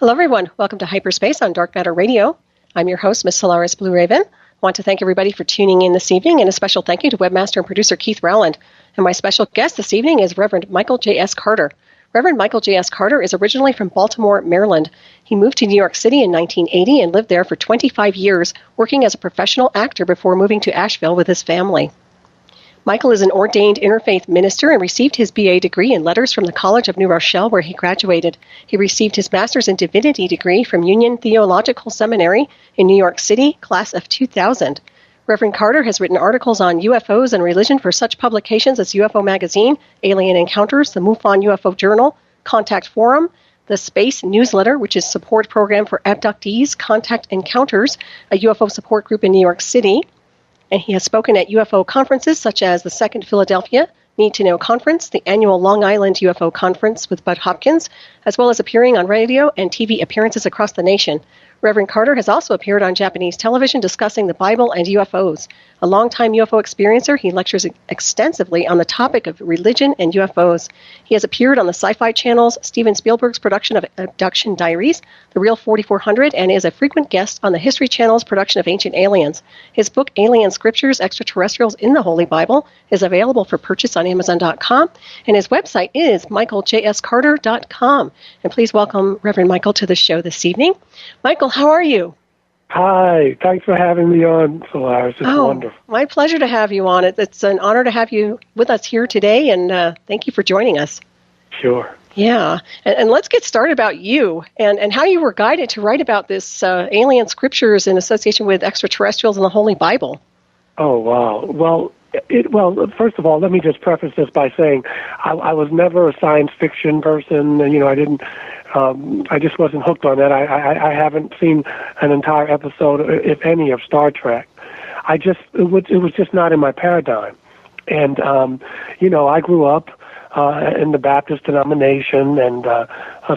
Hello, everyone. Welcome to Hyperspace on Dark Matter Radio. I'm your host, Miss Solaris BlueRaven. I want to thank everybody for tuning in this evening, and a special thank you to webmaster and producer Keith Rowland. And my special guest this evening is Reverend Michael J.S. Carter. Reverend Michael J.S. Carter is originally from Baltimore, Maryland. He moved to New York City in 1980 and lived there for 25 years, working as a professional actor before moving to Asheville with his family. Michael is an ordained interfaith minister and received his B.A. degree in letters from the College of New Rochelle, where he graduated. He received his Masters in Divinity Degree from Union Theological Seminary in New York City, class of 2000. Reverend Carter has written articles on UFOs and religion for such publications as UFO Magazine, Alien Encounters, the MUFON UFO Journal, Contact Forum, the S.P.A.C.E. newsletter, which is support program for Abductees Contact Encounters, a UFO support group in New York City. And he has spoken at UFO conferences such as the Second Philadelphia Need to Know Conference, the annual Long Island UFO Conference with Budd Hopkins, as well as appearing on radio and TV appearances across the nation. Reverend Carter has also appeared on Japanese television discussing the Bible and UFOs. A longtime UFO experiencer, he lectures extensively on the topic of religion and UFOs. He has appeared on the Sci-Fi Channel's Steven Spielberg's production of Abduction Diaries, The Real 4400, and is a frequent guest on the History Channel's production of Ancient Aliens. His book, Alien Scriptures, Extraterrestrials in the Holy Bible, is available for purchase on Amazon.com, and his website is michaeljscarter.com. And please welcome Reverend Michael to the show this evening. Michael, how are you? Hi. Thanks for having me on, Solaris. It's wonderful. My pleasure to have you on. It's an honor to have you with us here today, and thank you for joining us. Sure. Yeah. And let's get started about you and how you were guided to write about this alien scriptures in association with extraterrestrials in the Holy Bible. Oh, wow. Well, first of all, let me just preface this by saying I was never a science fiction person. I just wasn't hooked on that. I haven't seen an entire episode, if any, of Star Trek. It was just not in my paradigm. And, I grew up in the Baptist denomination, and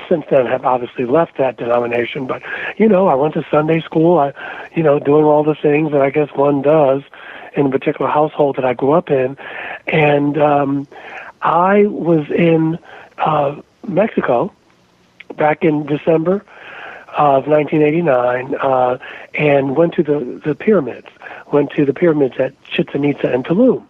since then have obviously left that denomination. But, I went to Sunday school, doing all the things that I guess one does in a particular household that I grew up in. And I was in Mexico back in December of 1989, and went to the pyramids. Went to the pyramids at Chichen Itza and Tulum.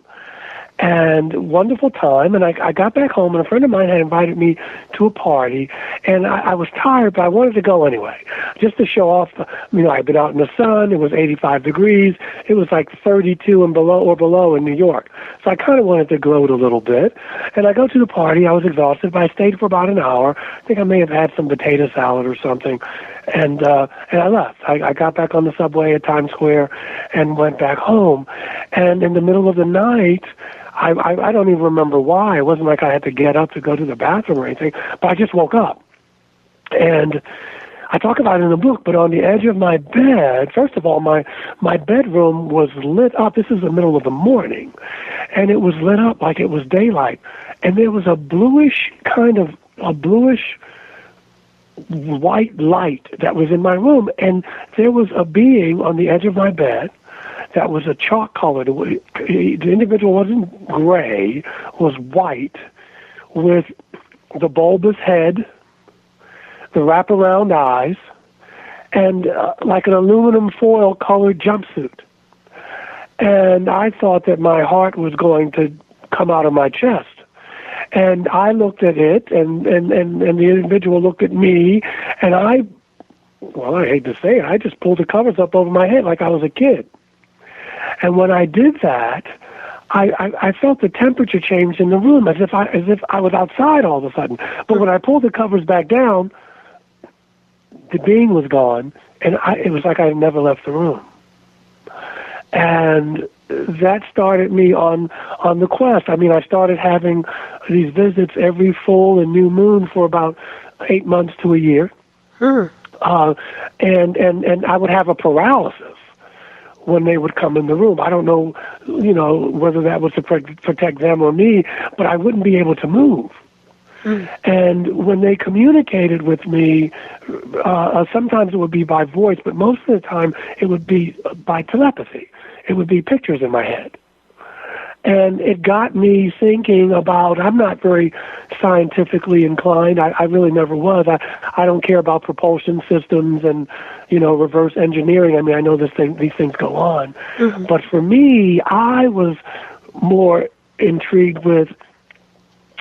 And wonderful time, and I got back home, and a friend of mine had invited me to a party, and I was tired, but I wanted to go anyway, just to show off. I'd been out in the sun, it was 85 degrees, it was like 32 and below in New York, so I kind of wanted to gloat a little bit, and I go to the party. I was exhausted, but I stayed for about an hour. I think I may have had some potato salad or something, and I left. I got back on the subway at Times Square and went back home, and in the middle of the night, I don't even remember why. It wasn't like I had to get up to go to the bathroom or anything, but I just woke up. And I talk about it in the book, but on the edge of my bed, first of all, my bedroom was lit up. This is the middle of the morning, and it was lit up like it was daylight. And there was a bluish white light that was in my room, and there was a being on the edge of my bed that was a chalk color. The individual wasn't gray, was white, with the bulbous head, the wraparound eyes, and like an aluminum foil colored jumpsuit. And I thought that my heart was going to come out of my chest. And I looked at it, and the individual looked at me, and I hate to say it, I just pulled the covers up over my head like I was a kid. And when I did that, I felt the temperature change in the room as if I was outside all of a sudden. But when I pulled the covers back down, the being was gone, and it was like I had never left the room. And that started me on the quest. I started having these visits every full and new moon for about 8 months to a year. And I would have a paralysis when they would come in the room. I don't know, whether that was to protect them or me, but I wouldn't be able to move. And when they communicated with me, sometimes it would be by voice, but most of the time it would be by telepathy. It would be pictures in my head. And it got me thinking about, I'm not very scientifically inclined. I really never was. I don't care about propulsion systems and, reverse engineering. I mean, I know these things go on. Mm-hmm. But for me, I was more intrigued with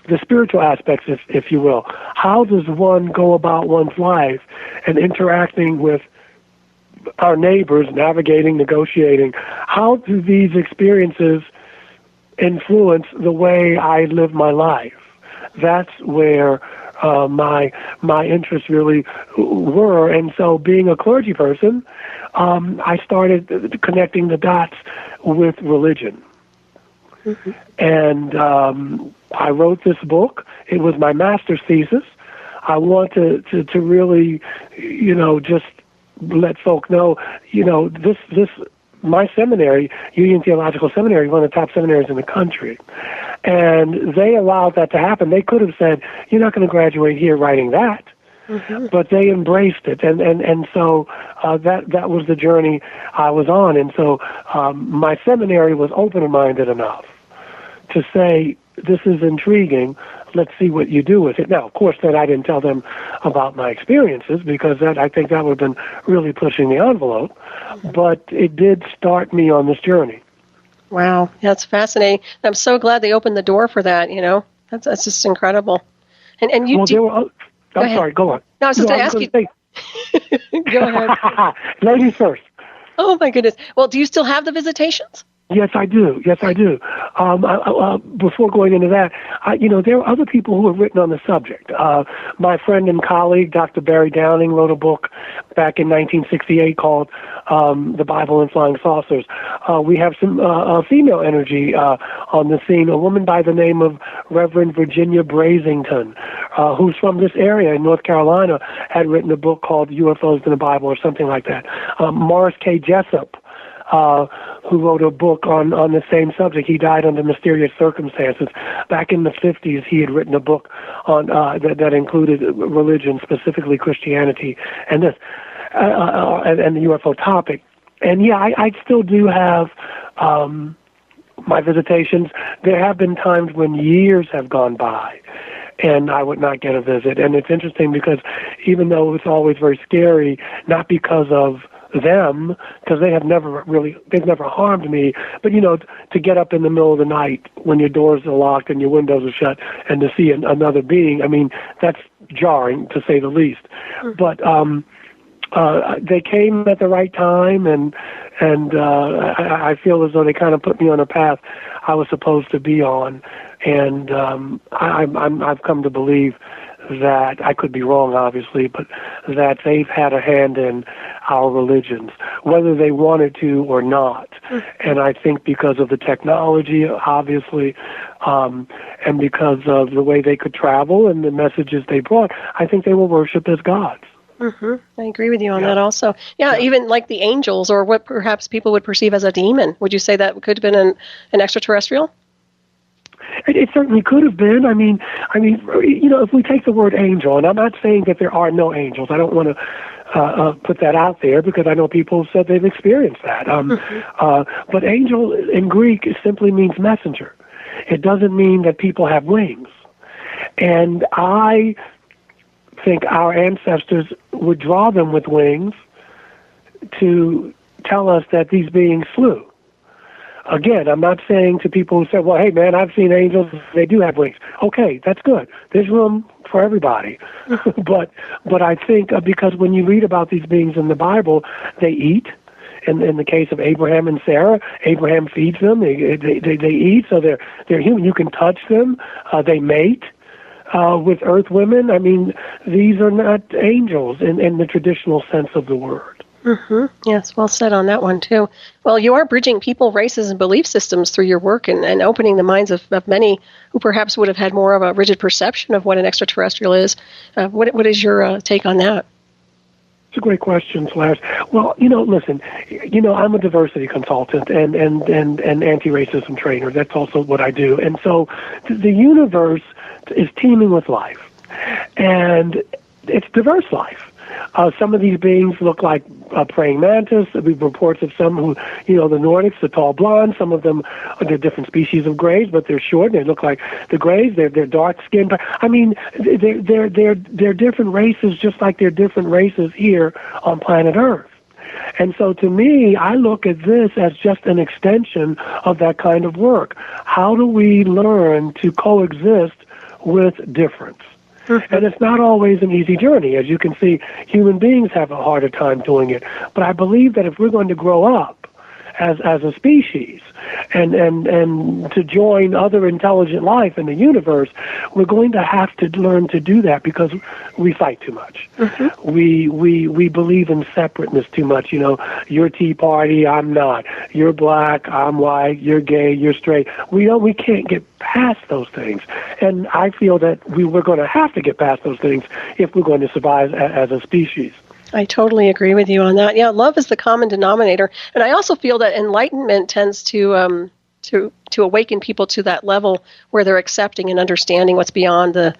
the spiritual aspects, if you will. How does one go about one's life and interacting with our neighbors, navigating, negotiating? How do these experiences influence the way I live my life? That's where my interests really were. And so being a clergy person, I started connecting the dots with religion. Mm-hmm. And I wrote this book. It was my master's thesis. I want to really, just let folk know, this my seminary, Union Theological Seminary, is one of the top seminaries in the country. And they allowed that to happen. They could have said, you're not going to graduate here writing that. Mm-hmm. But they embraced it. And so that was the journey I was on. And so my seminary was open-minded enough to say, this is intriguing. Let's see what you do with it. Now, of course, then I didn't tell them about my experiences, because I think that would have been really pushing the envelope. Mm-hmm. But it did start me on this journey. Wow, that's fascinating. I'm so glad they opened the door for that. That's just incredible. And you. Well, sorry. Go on. No, I was just going to ask you. Go ahead. Ladies first. Oh my goodness. Well, do you still have the visitations? Yes, I do. Before going into that, there are other people who have written on the subject. My friend and colleague, Dr. Barry Downing, wrote a book back in 1968 called The Bible and Flying Saucers. We have some female energy on the scene. A woman by the name of Reverend Virginia Brasington, who's from this area in North Carolina, had written a book called UFOs in the Bible or something like that. Morris K. Jessup, who wrote a book on the same subject. He died under mysterious circumstances. Back in the 50s, he had written a book on that included religion, specifically Christianity, and this and the UFO topic. And yeah, I still do have my visitations. There have been times when years have gone by and I would not get a visit. And it's interesting because even though it's always very scary, not because of them, because they've never harmed me, but to get up in the middle of the night when your doors are locked and your windows are shut and to see another being, I mean, that's jarring to say the least. Mm-hmm. But they came at the right time, and I feel as though they kind of put me on a path I was supposed to be on, and I've come to believe that, I could be wrong, obviously, but that they've had a hand in our religions, whether they wanted to or not. Mm-hmm. And I think because of the technology, obviously, and because of the way they could travel and the messages they brought, I think they were worshipped as gods. Mm-hmm. I agree with you on that also. Yeah, even like the angels, or what perhaps people would perceive as a demon. Would you say that could have been an extraterrestrial? It certainly could have been. I mean, if we take the word angel, and I'm not saying that there are no angels. I don't want to put that out there, because I know people have said they've experienced that. But angel in Greek simply means messenger. It doesn't mean that people have wings. And I think our ancestors would draw them with wings to tell us that these beings flew. Again, I'm not saying to people who say, well, hey, man, I've seen angels, they do have wings. Okay, that's good. There's room for everybody. But I think because when you read about these beings in the Bible, they eat. In the case of Abraham and Sarah, Abraham feeds them. They eat, so they're human. You can touch them. They mate with earth women. I mean, these are not angels in the traditional sense of the word. Mm-hmm. Yes, well said on that one, too. Well, you are bridging people, races, and belief systems through your work and opening the minds of many who perhaps would have had more of a rigid perception of what an extraterrestrial is. What is your take on that? It's a great question, Slash. Well, listen, I'm a diversity consultant and anti-racism trainer. That's also what I do. And so the universe is teeming with life. And it's diverse life. Some of these beings look like praying mantis. We have reports of some who, the Nordics, the tall blondes. Some of them, they're different species of grays, but they're short. And they look like the grays. They're dark skinned. I mean, they're different races, just like they're different races here on planet Earth. And so to me, I look at this as just an extension of that kind of work. How do we learn to coexist with difference? Mm-hmm. And it's not always an easy journey. As you can see, human beings have a harder time doing it. But I believe that if we're going to grow up as a species and to join other intelligent life in the universe, we're going to have to learn to do that because we fight too much. Mm-hmm. We believe in separateness too much. You're Tea Party, I'm not. You're black, I'm white. You're gay, you're straight. We can't get past those things. And I feel that we're going to have to get past those things if we're going to survive as a species. I totally agree with you on that. Yeah, love is the common denominator, and I also feel that enlightenment tends to awaken people to that level where they're accepting and understanding what's beyond the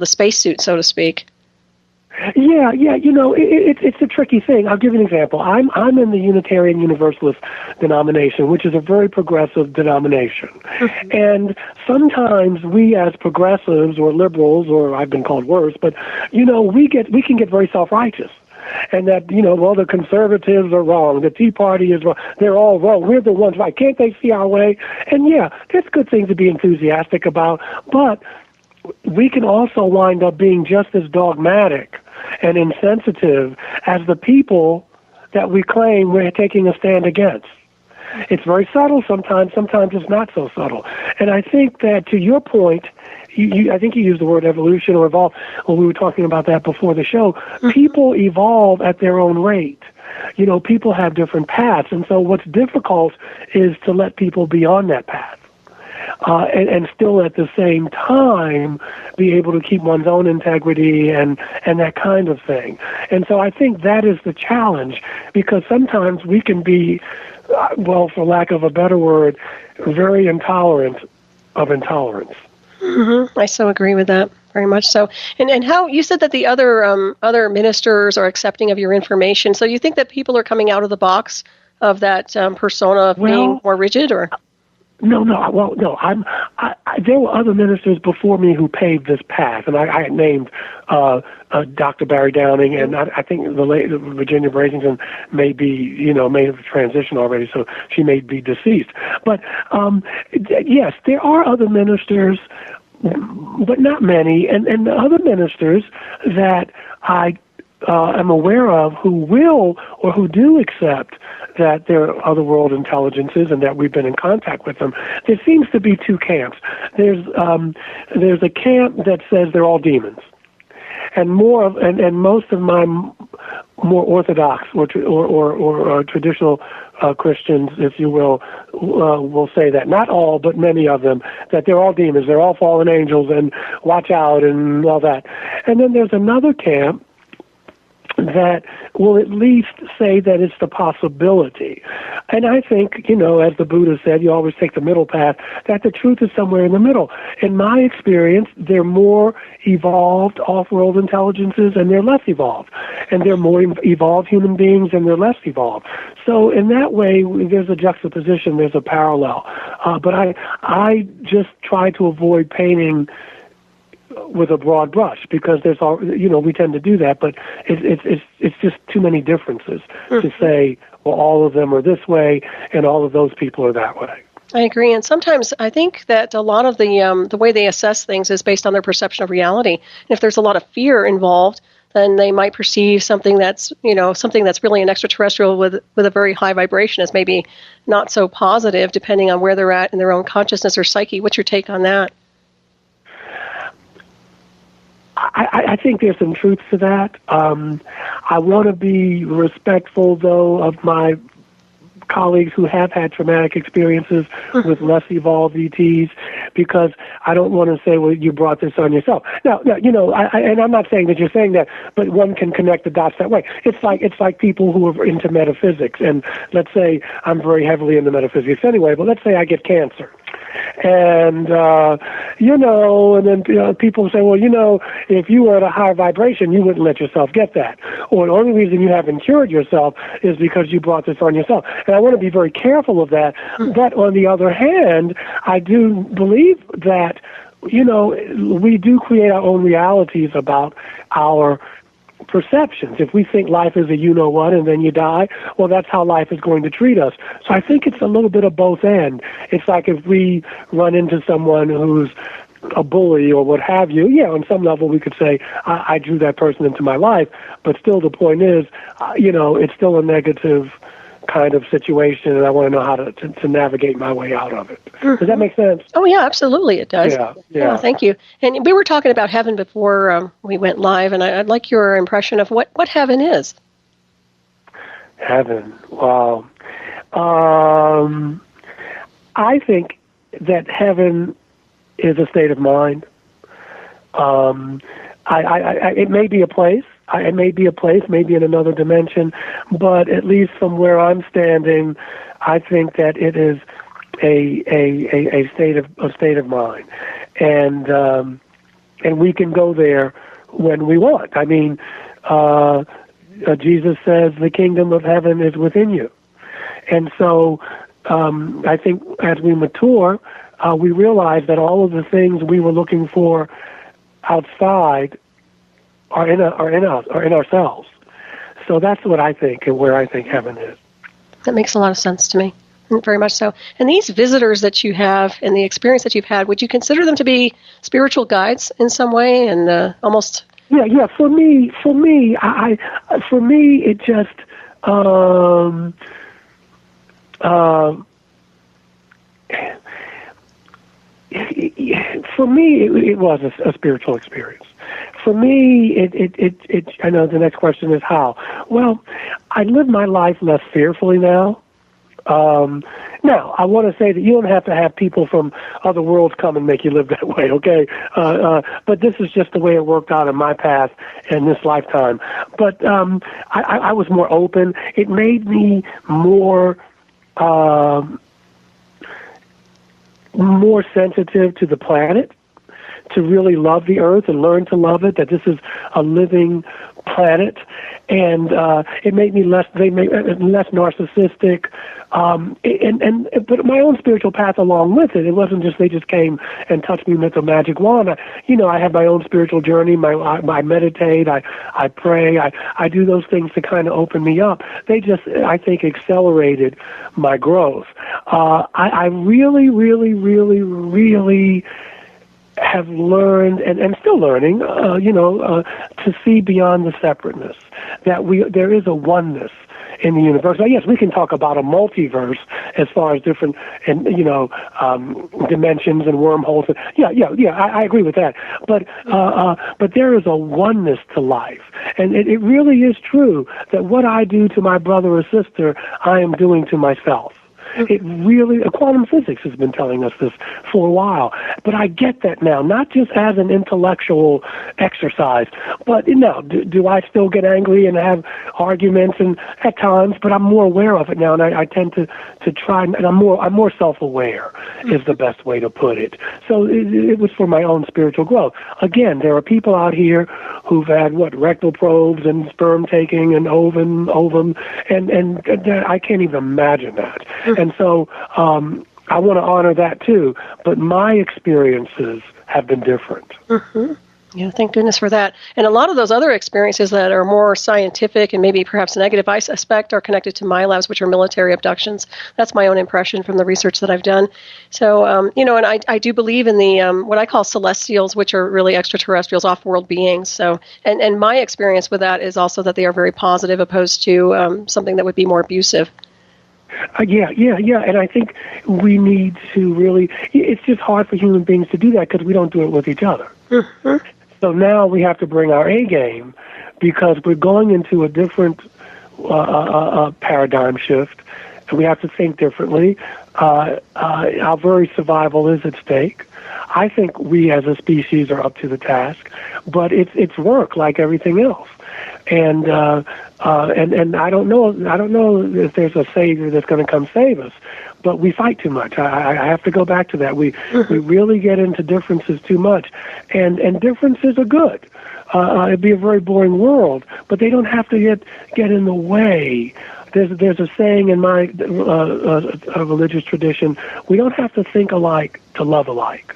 spacesuit, so to speak. Yeah. It's a tricky thing. I'll give you an example. I'm in the Unitarian Universalist denomination, which is a very progressive denomination, mm-hmm. and sometimes we as progressives or liberals, or I've been called worse, but we can get very self-righteous. And that, the conservatives are wrong. The Tea Party is wrong. They're all wrong. We're the ones right. Can't they see our way? And yeah, there's good things to be enthusiastic about. But we can also wind up being just as dogmatic and insensitive as the people that we claim we're taking a stand against. It's very subtle sometimes. Sometimes it's not so subtle. And I think that, to your point, I think you used the word evolution or evolve. Well, we were talking about that before the show. Mm-hmm. People evolve at their own rate. People have different paths. And so what's difficult is to let people be on that path. And still at the same time be able to keep one's own integrity and that kind of thing. And so I think that is the challenge, because sometimes we can be, for lack of a better word, very intolerant of intolerance. Mm-hmm. I so agree with that, very much so. And how you said that the other ministers are accepting of your information. So you think that people are coming out of the box of that persona of being more rigid, or? No. Well, no. There were other ministers before me who paved this path, and I named Dr. Barry Downing, and I think the late Virginia Brasington may have transitioned already, so she may be deceased. But yes, there are other ministers, but not many, and the other ministers that I am aware of who will or who do accept that there are other world intelligences and that we've been in contact with them. There seems to be two camps. There's a camp that says they're all demons, and most of my more orthodox or traditional Christians, if you will say that. Not all, but many of them, that they're all demons, they're all fallen angels, and watch out and all that. And then there's another camp that will at least say that it's the possibility. And I think, as the Buddha said, you always take the middle path, that the truth is somewhere in the middle. In my experience, they're more evolved off-world intelligences and they're less evolved. And they're more evolved human beings and they're less evolved. So in that way, there's a juxtaposition, there's a parallel. But I just try to avoid painting with a broad brush, because there's all, we tend to do that, but it's just too many differences to say, well, all of them are this way and all of those people are that way. I agree, and sometimes I think that a lot of the way they assess things is based on their perception of reality. And if there's a lot of fear involved, then they might perceive something that's really an extraterrestrial with a very high vibration as maybe not so positive, depending on where they're at in their own consciousness or psyche. What's your take on that? I think there's some truth to that. I want to be respectful, though, of my colleagues who have had traumatic experiences with less evolved ETs, because I don't want to say, well, you brought this on yourself. Now, and I'm not saying that you're saying that, but one can connect the dots that way. It's like people who are into metaphysics, and let's say I'm very heavily into metaphysics anyway, but let's say I get cancer. And and then people say, well, if you were at a higher vibration, you wouldn't let yourself get that. Or the only reason you haven't cured yourself is because you brought this on yourself. And I want to be very careful of that. But on the other hand, I do believe that, we do create our own realities about our perceptions. If we think life is a you-know-what and then you die, well, that's how life is going to treat us. So I think it's a little bit of both ends. It's like if we run into someone who's a bully or what have you, on some level we could say, I drew that person into my life, but still the point is, it's still a negative kind of situation, and I want to know how to navigate my way out of it. Does that make sense? Oh, yeah, absolutely it does. Yeah. Thank you. And we were talking about heaven before we went live, and I'd like your impression of what heaven is. Heaven, wow. I think that heaven is a state of mind. It may be a place. It may be a place, maybe in another dimension, but at least from where I'm standing, I think that it is a state of mind, and we can go there when we want. I mean, Jesus says the kingdom of heaven is within you, and so I think as we mature, we realize that all of the things we were looking for outside are in ourselves. So that's what I think and where I think heaven is. That makes a lot of sense to me, very much so. And these visitors that you have and the experience that you've had, would you consider them to be spiritual guides in some way? And almost. Yeah. For me, it just. For me, it was a spiritual experience. For me, I know the next question is how. Well, I live my life less fearfully now. Now, I want to say that you don't have to have people from other worlds come and make you live that way, okay? But this is just the way it worked out in my path in this lifetime. But I was more open. It made me more sensitive to the planet, to really love the earth and learn to love it, that this is a living planet. And it made me less narcissistic, but my own spiritual path along with it. It wasn't just they just came and touched me with a magic wand. I have my own spiritual journey. I meditate. I pray. I do those things to kind of open me up. They just, I think, accelerated my growth. I really, really, really, really have learned and still learning, to see beyond the separateness. That there is a oneness in the universe. Now, yes, we can talk about a multiverse as far as different dimensions and wormholes. I agree with that. But there is a oneness to life, and it really is true that what I do to my brother or sister, I am doing to myself. It really, quantum physics has been telling us this for a while, but I get that now, not just as an intellectual exercise, but do I still get angry and have arguments and at times, but I'm more aware of it now, and I tend to try, and I'm more self-aware is the best way to put it. So it was for my own spiritual growth. Again, there are people out here who've had rectal probes and sperm taking and ovum, and I can't even imagine that. And so I want to honor that too, but my experiences have been different. Mm-hmm. Yeah, thank goodness for that. And a lot of those other experiences that are more scientific and maybe perhaps negative, I suspect, are connected to my labs, which are military abductions. That's my own impression from the research that I've done. So, and I do believe in the what I call celestials, which are really extraterrestrials, off-world beings. So, and my experience with that is also that they are very positive, opposed to something that would be more abusive. Yeah. And I think we need to really, it's just hard for human beings to do that because we don't do it with each other. Mm-hmm. So now we have to bring our A game because we're going into a different paradigm shift, and we have to think differently. our very survival is at stake. I think we as a species are up to the task, but it's work like everything else. And I don't know if there's a savior that's going to come save us, but we fight too much. I have to go back to that. We really get into differences too much, and differences are good. It'd be a very boring world, but they don't have to get in the way. There's a saying in my religious tradition: we don't have to think alike to love alike.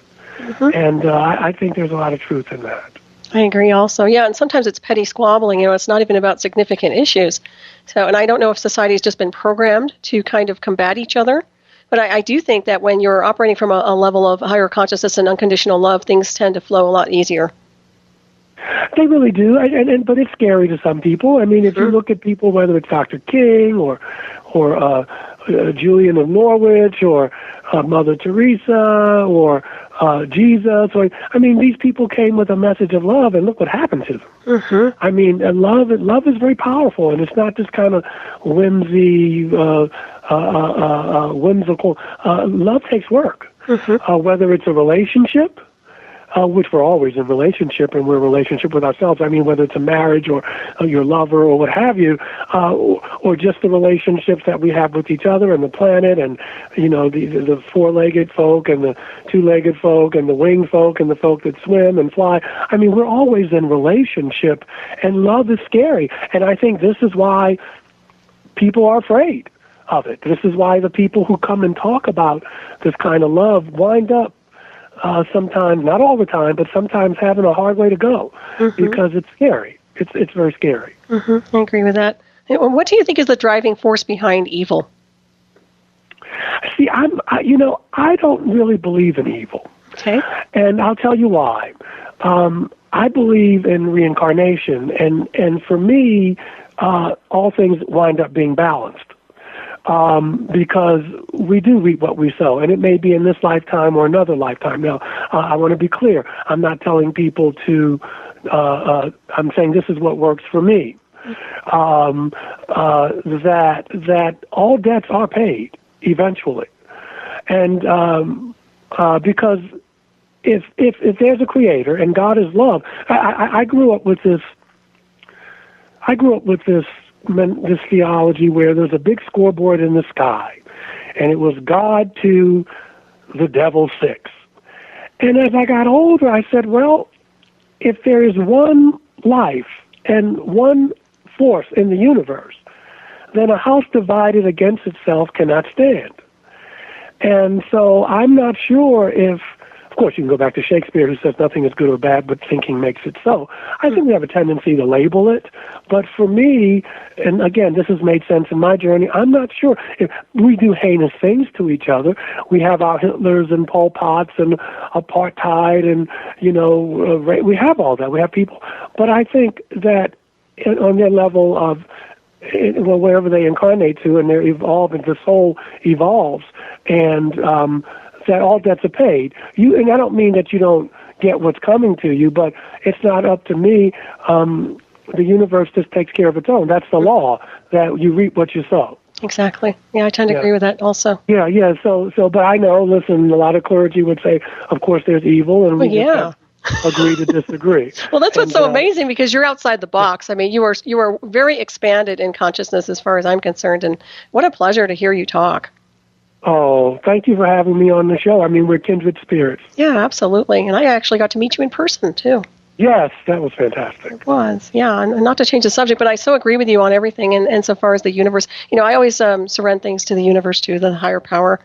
And I think there's a lot of truth in that. I agree also. Yeah, and sometimes it's petty squabbling. It's not even about significant issues. So, and I don't know if society's just been programmed to kind of combat each other. But I do think that when you're operating from a level of higher consciousness and unconditional love, things tend to flow a lot easier. They really do, but it's scary to some people. I mean, if you look at people, whether it's Dr. King or Julian of Norwich or Mother Teresa or Jesus, these people came with a message of love, and look what happened to them. I mean, love is very powerful, and it's not just kind of whimsical. Love takes work, whether it's a relationship, which we're always in relationship, and we're in relationship with ourselves. I mean, whether it's a marriage or your lover or what have you, or just the relationships that we have with each other and the planet, and the four-legged folk and the two-legged folk and the winged folk and the folk that swim and fly. I mean, we're always in relationship, and love is scary. And I think this is why people are afraid of it. This is why the people who come and talk about this kind of love wind up sometimes, not all the time, but sometimes having a hard way to go because it's scary. It's very scary. I agree with that. What do you think is the driving force behind evil? See, I don't really believe in evil. Okay. And I'll tell you why. I believe in reincarnation, and for me, all things wind up being balanced. Because we do reap what we sow, and it may be in this lifetime or another lifetime. Now, I want to be clear. I'm not telling people to, I'm saying this is what works for me, that all debts are paid eventually. And because if there's a creator and God is love, I grew up with this theology where there's a big scoreboard in the sky, and it was God 2, the devil 6. And as I got older, I said, well, if there is one life and one force in the universe, then a house divided against itself cannot stand. And so I'm not sure if, of course, you can go back to Shakespeare, who says nothing is good or bad, but thinking makes it so. I think we have a tendency to label it. But for me, and again, this has made sense in my journey, I'm not sure. If we do heinous things to each other. We have our Hitlers and Pol Pots and apartheid and, we have all that. We have people. But I think that on their level of, wherever they incarnate to, and they're evolving, the soul evolves, and that all debts are paid. And I don't mean that you don't get what's coming to you, but it's not up to me. The universe just takes care of its own. That's the law, that you reap what you sow. Exactly. Yeah, I tend to agree with that also. Yeah. So, but I know, listen, a lot of clergy would say, of course, there's evil, and we just agree to disagree. Well, that's what's so amazing, because you're outside the box. I mean, you are very expanded in consciousness as far as I'm concerned, and what a pleasure to hear you talk. Oh, thank you for having me on the show. I mean, we're kindred spirits. Yeah, absolutely. And I actually got to meet you in person, too. Yes, that was fantastic. It was, yeah. And not to change the subject, but I so agree with you on everything. And so far as the universe, I always surrender things to the universe, to the higher power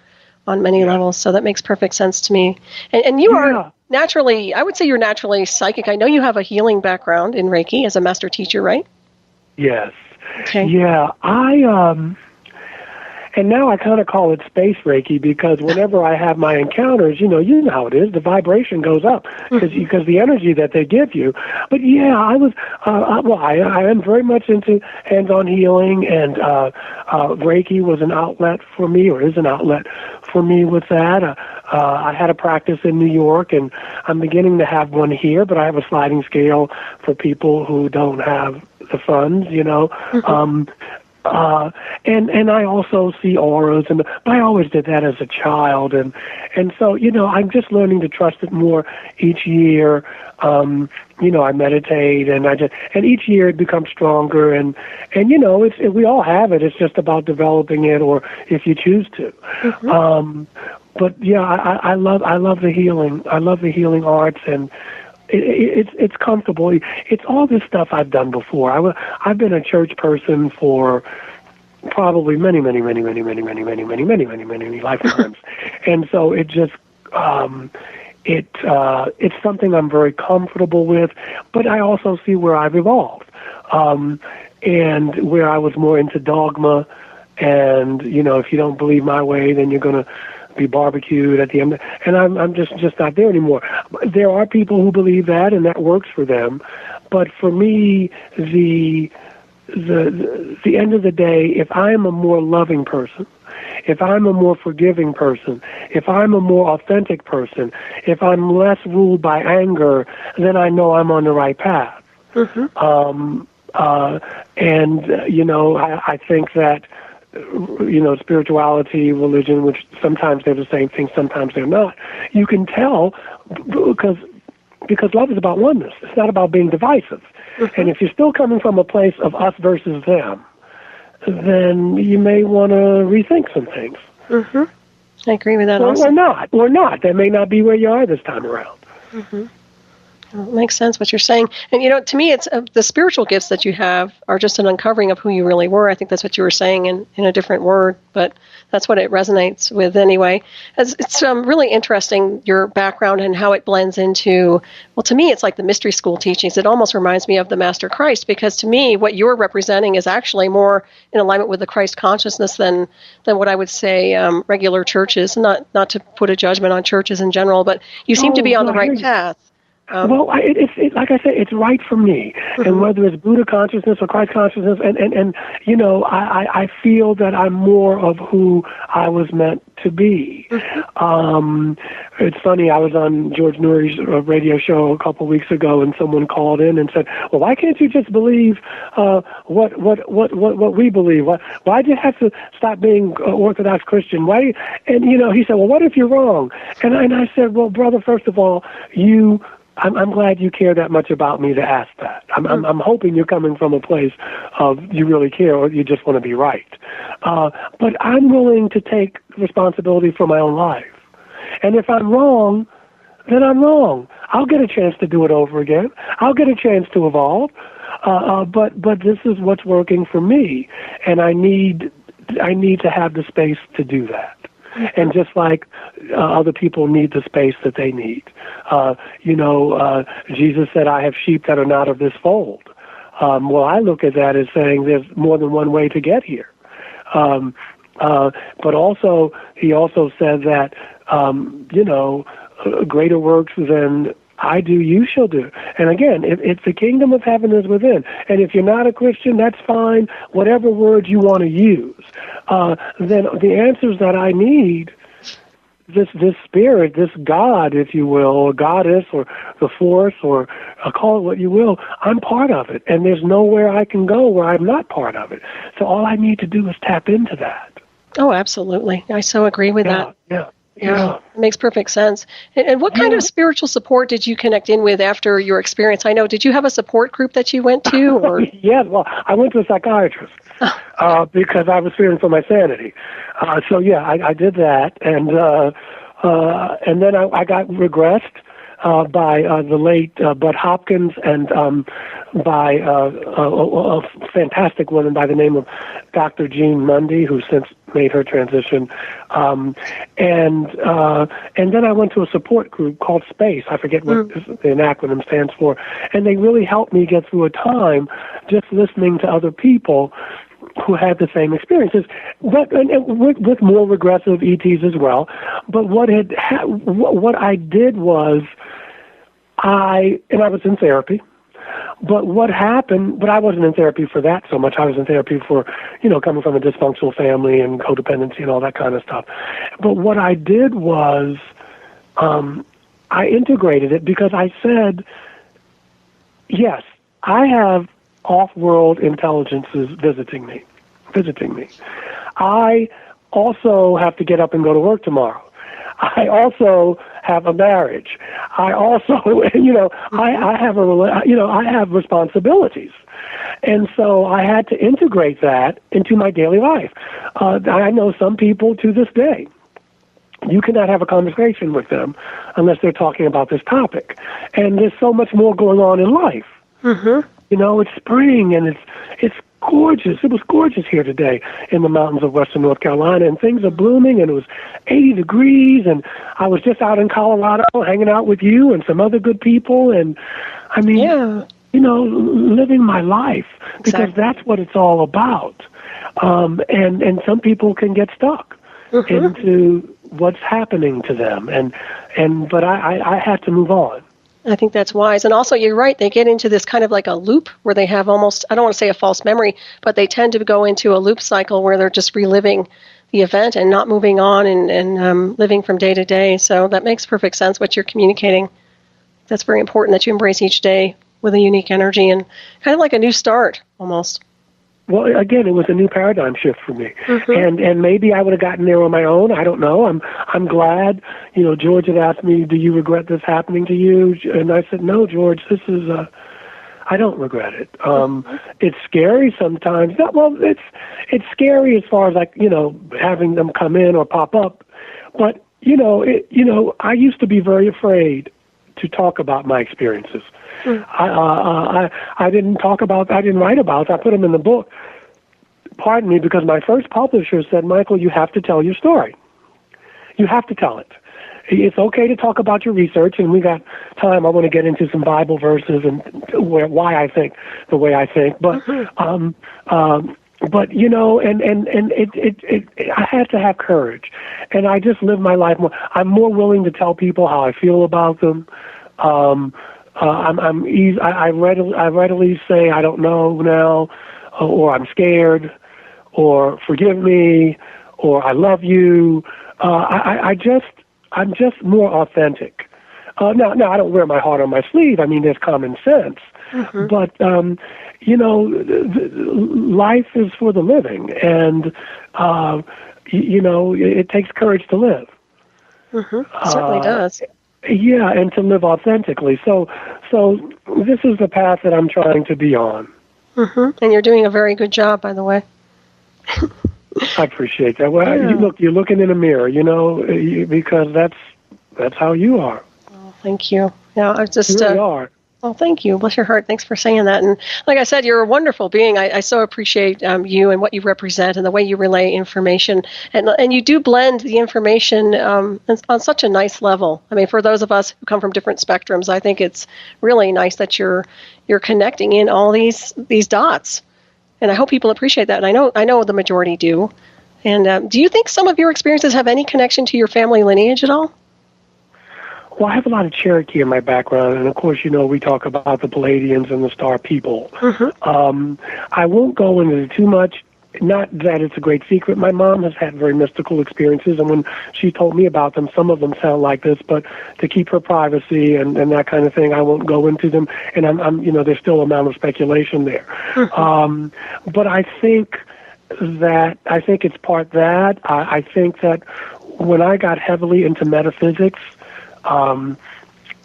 on many levels. So that makes perfect sense to me. And you are naturally, I would say you're naturally psychic. I know you have a healing background in Reiki as a master teacher, right? Yes. Okay. Yeah, and now I kind of call it space Reiki, because whenever I have my encounters, you know how it is, the vibration goes up because the energy that they give you. But yeah, I was, I am very much into hands-on healing, and Reiki was an outlet for me, or is an outlet for me with that. I had a practice in New York, and I'm beginning to have one here, but I have a sliding scale for people who don't have the funds, And I also see auras, but I always did that as a child, and so I'm just learning to trust it more each year. I meditate, and each year it becomes stronger, and we all have it. It's just about developing it, or if you choose to. Mm-hmm. But yeah, I love the healing. I love the healing arts, and it's comfortable. It's all this stuff I've done before. I've been a church person for probably many lifetimes, and so it just it's something I'm very comfortable with. But I also see where I've evolved, and where I was more into dogma, and if you don't believe my way, then you're gonna be barbecued at the end, and I'm just not there anymore. There are people who believe that, and that works for them. But for me, the end of the day, if I'm a more loving person, if I'm a more forgiving person, if I'm a more authentic person, if I'm less ruled by anger, then I know I'm on the right path. Mm-hmm. I think that spirituality, religion, which sometimes they're the same thing, sometimes they're not. You can tell because love is about oneness. It's not about being divisive. Mm-hmm. And if you're still coming from a place of us versus them, then you may want to rethink some things. Mm-hmm. I agree with that also. Or not. That may not be where you are this time around. Mm-hmm. Well, it makes sense what you're saying. And, to me, it's the spiritual gifts that you have are just an uncovering of who you really were. I think that's what you were saying in a different word, but that's what it resonates with anyway. It's really interesting, your background and how it blends into, well, to me, it's like the mystery school teachings. It almost reminds me of the Master Christ, because to me, what you're representing is actually more in alignment with the Christ consciousness than what I would say regular churches. Not to put a judgment on churches in general, but you seem to be on the right path. It's like I said, it's right for me. Mm-hmm. And whether it's Buddha consciousness or Christ consciousness, and I feel that I'm more of who I was meant to be. Mm-hmm. It's funny, I was on George Nouri's radio show a couple of weeks ago, and someone called in and said, "Well, why can't you just believe what we believe? Why do you have to stop being Orthodox Christian? Why?" And he said, "Well, what if you're wrong?" And I said, "Well, brother, first of all, I'm glad you care that much about me to ask that. I'm hoping you're coming from a place of you really care, or you just want to be right. But I'm willing to take responsibility for my own life. And if I'm wrong, then I'm wrong. I'll get a chance to do it over again. I'll get a chance to evolve. But this is what's working for me, and I need to have the space to do that." And just like other people need the space that they need. Jesus said, "I have sheep that are not of this fold." Well, I look at that as saying there's more than one way to get here. But also, he also said that, greater works than I do, you shall do. And again, if the kingdom of heaven is within, and if you're not a Christian, that's fine, whatever words you want to use, then the answers that I need, this spirit, this God, if you will, or goddess, or the force, or call it what you will, I'm part of it. And there's nowhere I can go where I'm not part of it. So all I need to do is tap into that. Oh, absolutely. I so agree with that. Yeah. It makes perfect sense. And what kind of spiritual support did you connect in with after your experience? I know, did you have a support group that you went to? Or? Yeah, well, I went to a psychiatrist because I was fearing for my sanity. I did that, and then I got regressed by the late Budd Hopkins, and by a fantastic woman by the name of Dr. Jean Mundy, who since made her transition. And then I went to a support group called S.P.A.C.E. I forget what the acronym stands for. And they really helped me get through a time just listening to other people who had the same experiences, but with more regressive ETs as well. But what I did was I was in therapy. But what happened, but I wasn't in therapy for that so much. I was in therapy for, coming from a dysfunctional family and codependency and all that kind of stuff. But what I did was I integrated it because I said, yes, I have off-world intelligences visiting me. visiting me. I also have to get up and go to work tomorrow. I also have a marriage. I also, I have responsibilities. And so I had to integrate that into my daily life. I know some people to this day, you cannot have a conversation with them unless they're talking about this topic. And there's so much more going on in life. Mm-hmm. It's spring and it's gorgeous. It was gorgeous here today in the mountains of western North Carolina, and things are blooming, and it was 80 degrees, and I was just out in Colorado hanging out with you and some other good people, and I mean, living my life, because that's what it's all about. And some people can get stuck into what's happening to them, but I had to move on. I think that's wise. And also, you're right, they get into this kind of like a loop where they have almost, I don't want to say a false memory, but they tend to go into a loop cycle where they're just reliving the event and not moving on and living from day to day. So that makes perfect sense what you're communicating. That's very important that you embrace each day with a unique energy and kind of like a new start almost. Well, again, it was a new paradigm shift for me, and maybe I would have gotten there on my own. I don't know. I'm glad. George had asked me, "Do you regret this happening to you?" And I said, "No, George. This is I don't regret it. It's scary sometimes. Well, it's scary as far as like having them come in or pop up, but I used to be very afraid to talk about my experiences. I didn't write about. I put them in the book. Pardon me, because my first publisher said, "Michael, you have to tell your story. You have to tell it. It's okay to talk about your research, and we got time. I want to get into some Bible verses and why I think the way I think. But I had to have courage, and I just live my life more. I'm more willing to tell people how I feel about them. I readily say I don't know now, or I'm scared, or forgive me, or I love you. I'm just more authentic. Now I don't wear my heart on my sleeve. I mean, there's common sense, but life is for the living, and it takes courage to live. It certainly does. Yeah, and to live authentically. So this is the path that I'm trying to be on. And you're doing a very good job, by the way. I appreciate that. Well, you're looking in a mirror, because that's how you are. Oh, thank you. Yeah, I just you really are. Well, thank you. Bless your heart. Thanks for saying that. And like I said, you're a wonderful being. I so appreciate you and what you represent and the way you relay information. And you do blend the information on such a nice level. I mean, for those of us who come from different spectrums, I think it's really nice that you're connecting in all these dots. And I hope people appreciate that. And I know the majority do. And do you think some of your experiences have any connection to your family lineage at all? Well, I have a lot of Cherokee in my background, and of course, we talk about the Palladians and the Star People. I won't go into too much, not that it's a great secret. My mom has had very mystical experiences, and when she told me about them, some of them sound like this, but to keep her privacy and that kind of thing, I won't go into them, and there's still an amount of speculation there. But I think it's part that. I think that when I got heavily into metaphysics,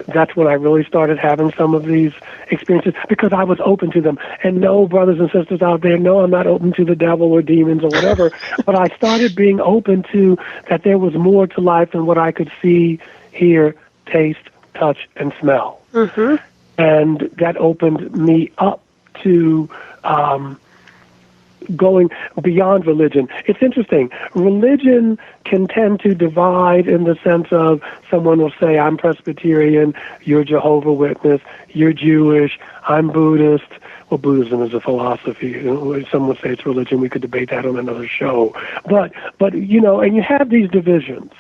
that's when I really started having some of these experiences, because I was open to them. And no, brothers and sisters out there, no, I'm not open to the devil or demons or whatever, but I started being open to that there was more to life than what I could see, hear, taste, touch, and smell. And that opened me up to going beyond religion. It's interesting. Religion can tend to divide in the sense of someone will say, I'm Presbyterian, you're Jehovah's Witness, you're Jewish, I'm Buddhist. Well, Buddhism is a philosophy. Some would say it's religion. We could debate that on another show. But and you have these divisions.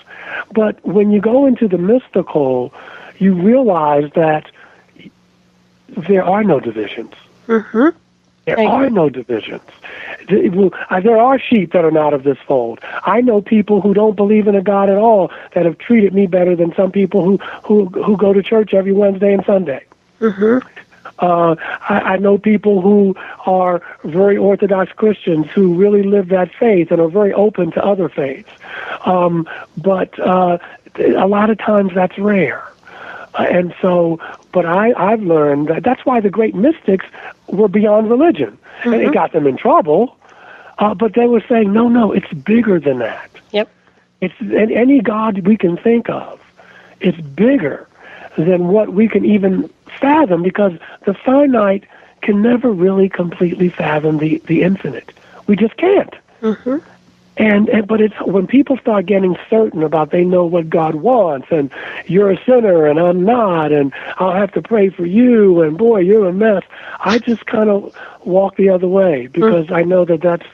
But when you go into the mystical, you realize that there are no divisions. There are no divisions. There are sheep that are not of this fold. I know people who don't believe in a God at all that have treated me better than some people who go to church every Wednesday and Sunday. I know people who are very Orthodox Christians who really live that faith and are very open to other faiths. But a lot of times that's rare. And so, but I've learned that that's why the great mystics were beyond religion. And it got them in trouble, but they were saying, no, it's bigger than that. Yep. It's any God we can think of. It's bigger than what we can even fathom, because the finite can never really completely fathom the infinite. We just can't. But it's when people start getting certain about they know what God wants, and you're a sinner and I'm not, and I'll have to pray for you, and boy, you're a mess. I just kind of walk the other way, because I know that's,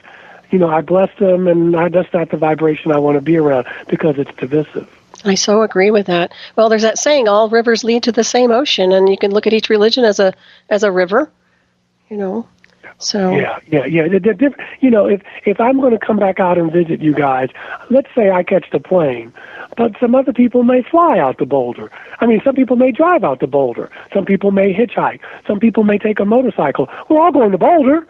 I bless them, and that's not the vibration I want to be around, because it's divisive. I so agree with that. Well, there's that saying, all rivers lead to the same ocean, and you can look at each religion as a river, So yeah. They're different. If I'm going to come back out and visit you guys, let's say I catch the plane, but some other people may fly out to Boulder. I mean, some people may drive out to Boulder. Some people may hitchhike. Some people may take a motorcycle. We're all going to Boulder.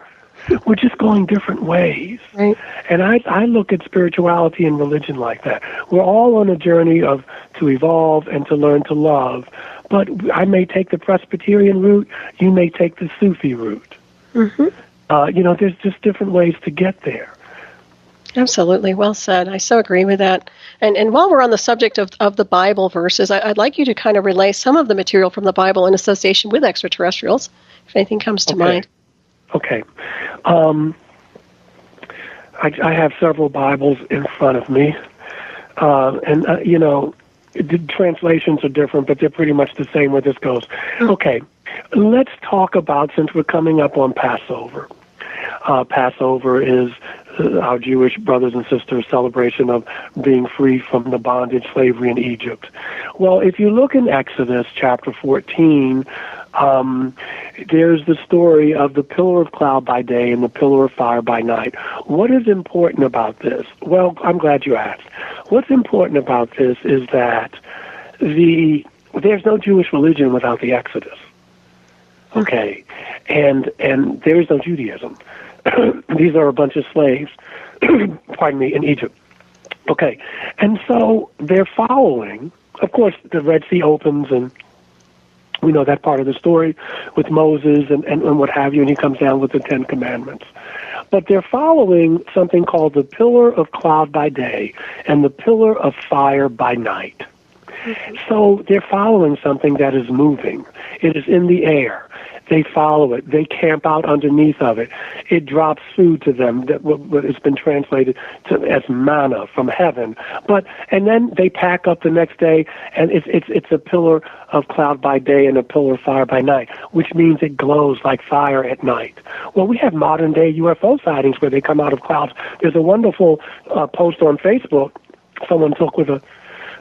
We're just going different ways. Right. And I look at spirituality and religion like that. We're all on a journey to evolve and to learn to love. But I may take the Presbyterian route. You may take the Sufi route. There's just different ways to get there. Absolutely. Well said. I so agree with that. And while we're on the subject of the Bible verses, I'd like you to kind of relay some of the material from the Bible in association with extraterrestrials, if anything comes to mind. Okay. I have several Bibles in front of me. The translations are different, but they're pretty much the same where this goes. Okay. Let's talk about, since we're coming up on Passover. Passover is our Jewish brothers and sisters' celebration of being free from the bondage, slavery in Egypt. Well, if you look in Exodus chapter 14, there's the story of the pillar of cloud by day and the pillar of fire by night. What is important about this? Well, I'm glad you asked. What's important about this is that there's no Jewish religion without the Exodus. Okay, and there is no Judaism. These are a bunch of slaves, pardon me, in Egypt. Okay, and so they're following. Of course, the Red Sea opens, and we know that part of the story with Moses and what have you, and he comes down with the Ten Commandments. But they're following something called the pillar of cloud by day and the pillar of fire by night. So they're following something that is moving. It is in the air. They follow it. They camp out underneath of it. It drops food to them that what has been translated as manna from heaven. And then they pack up the next day, and it's a pillar of cloud by day and a pillar of fire by night, which means it glows like fire at night. Well, we have modern day UFO sightings where they come out of clouds. There's a wonderful post on Facebook someone took with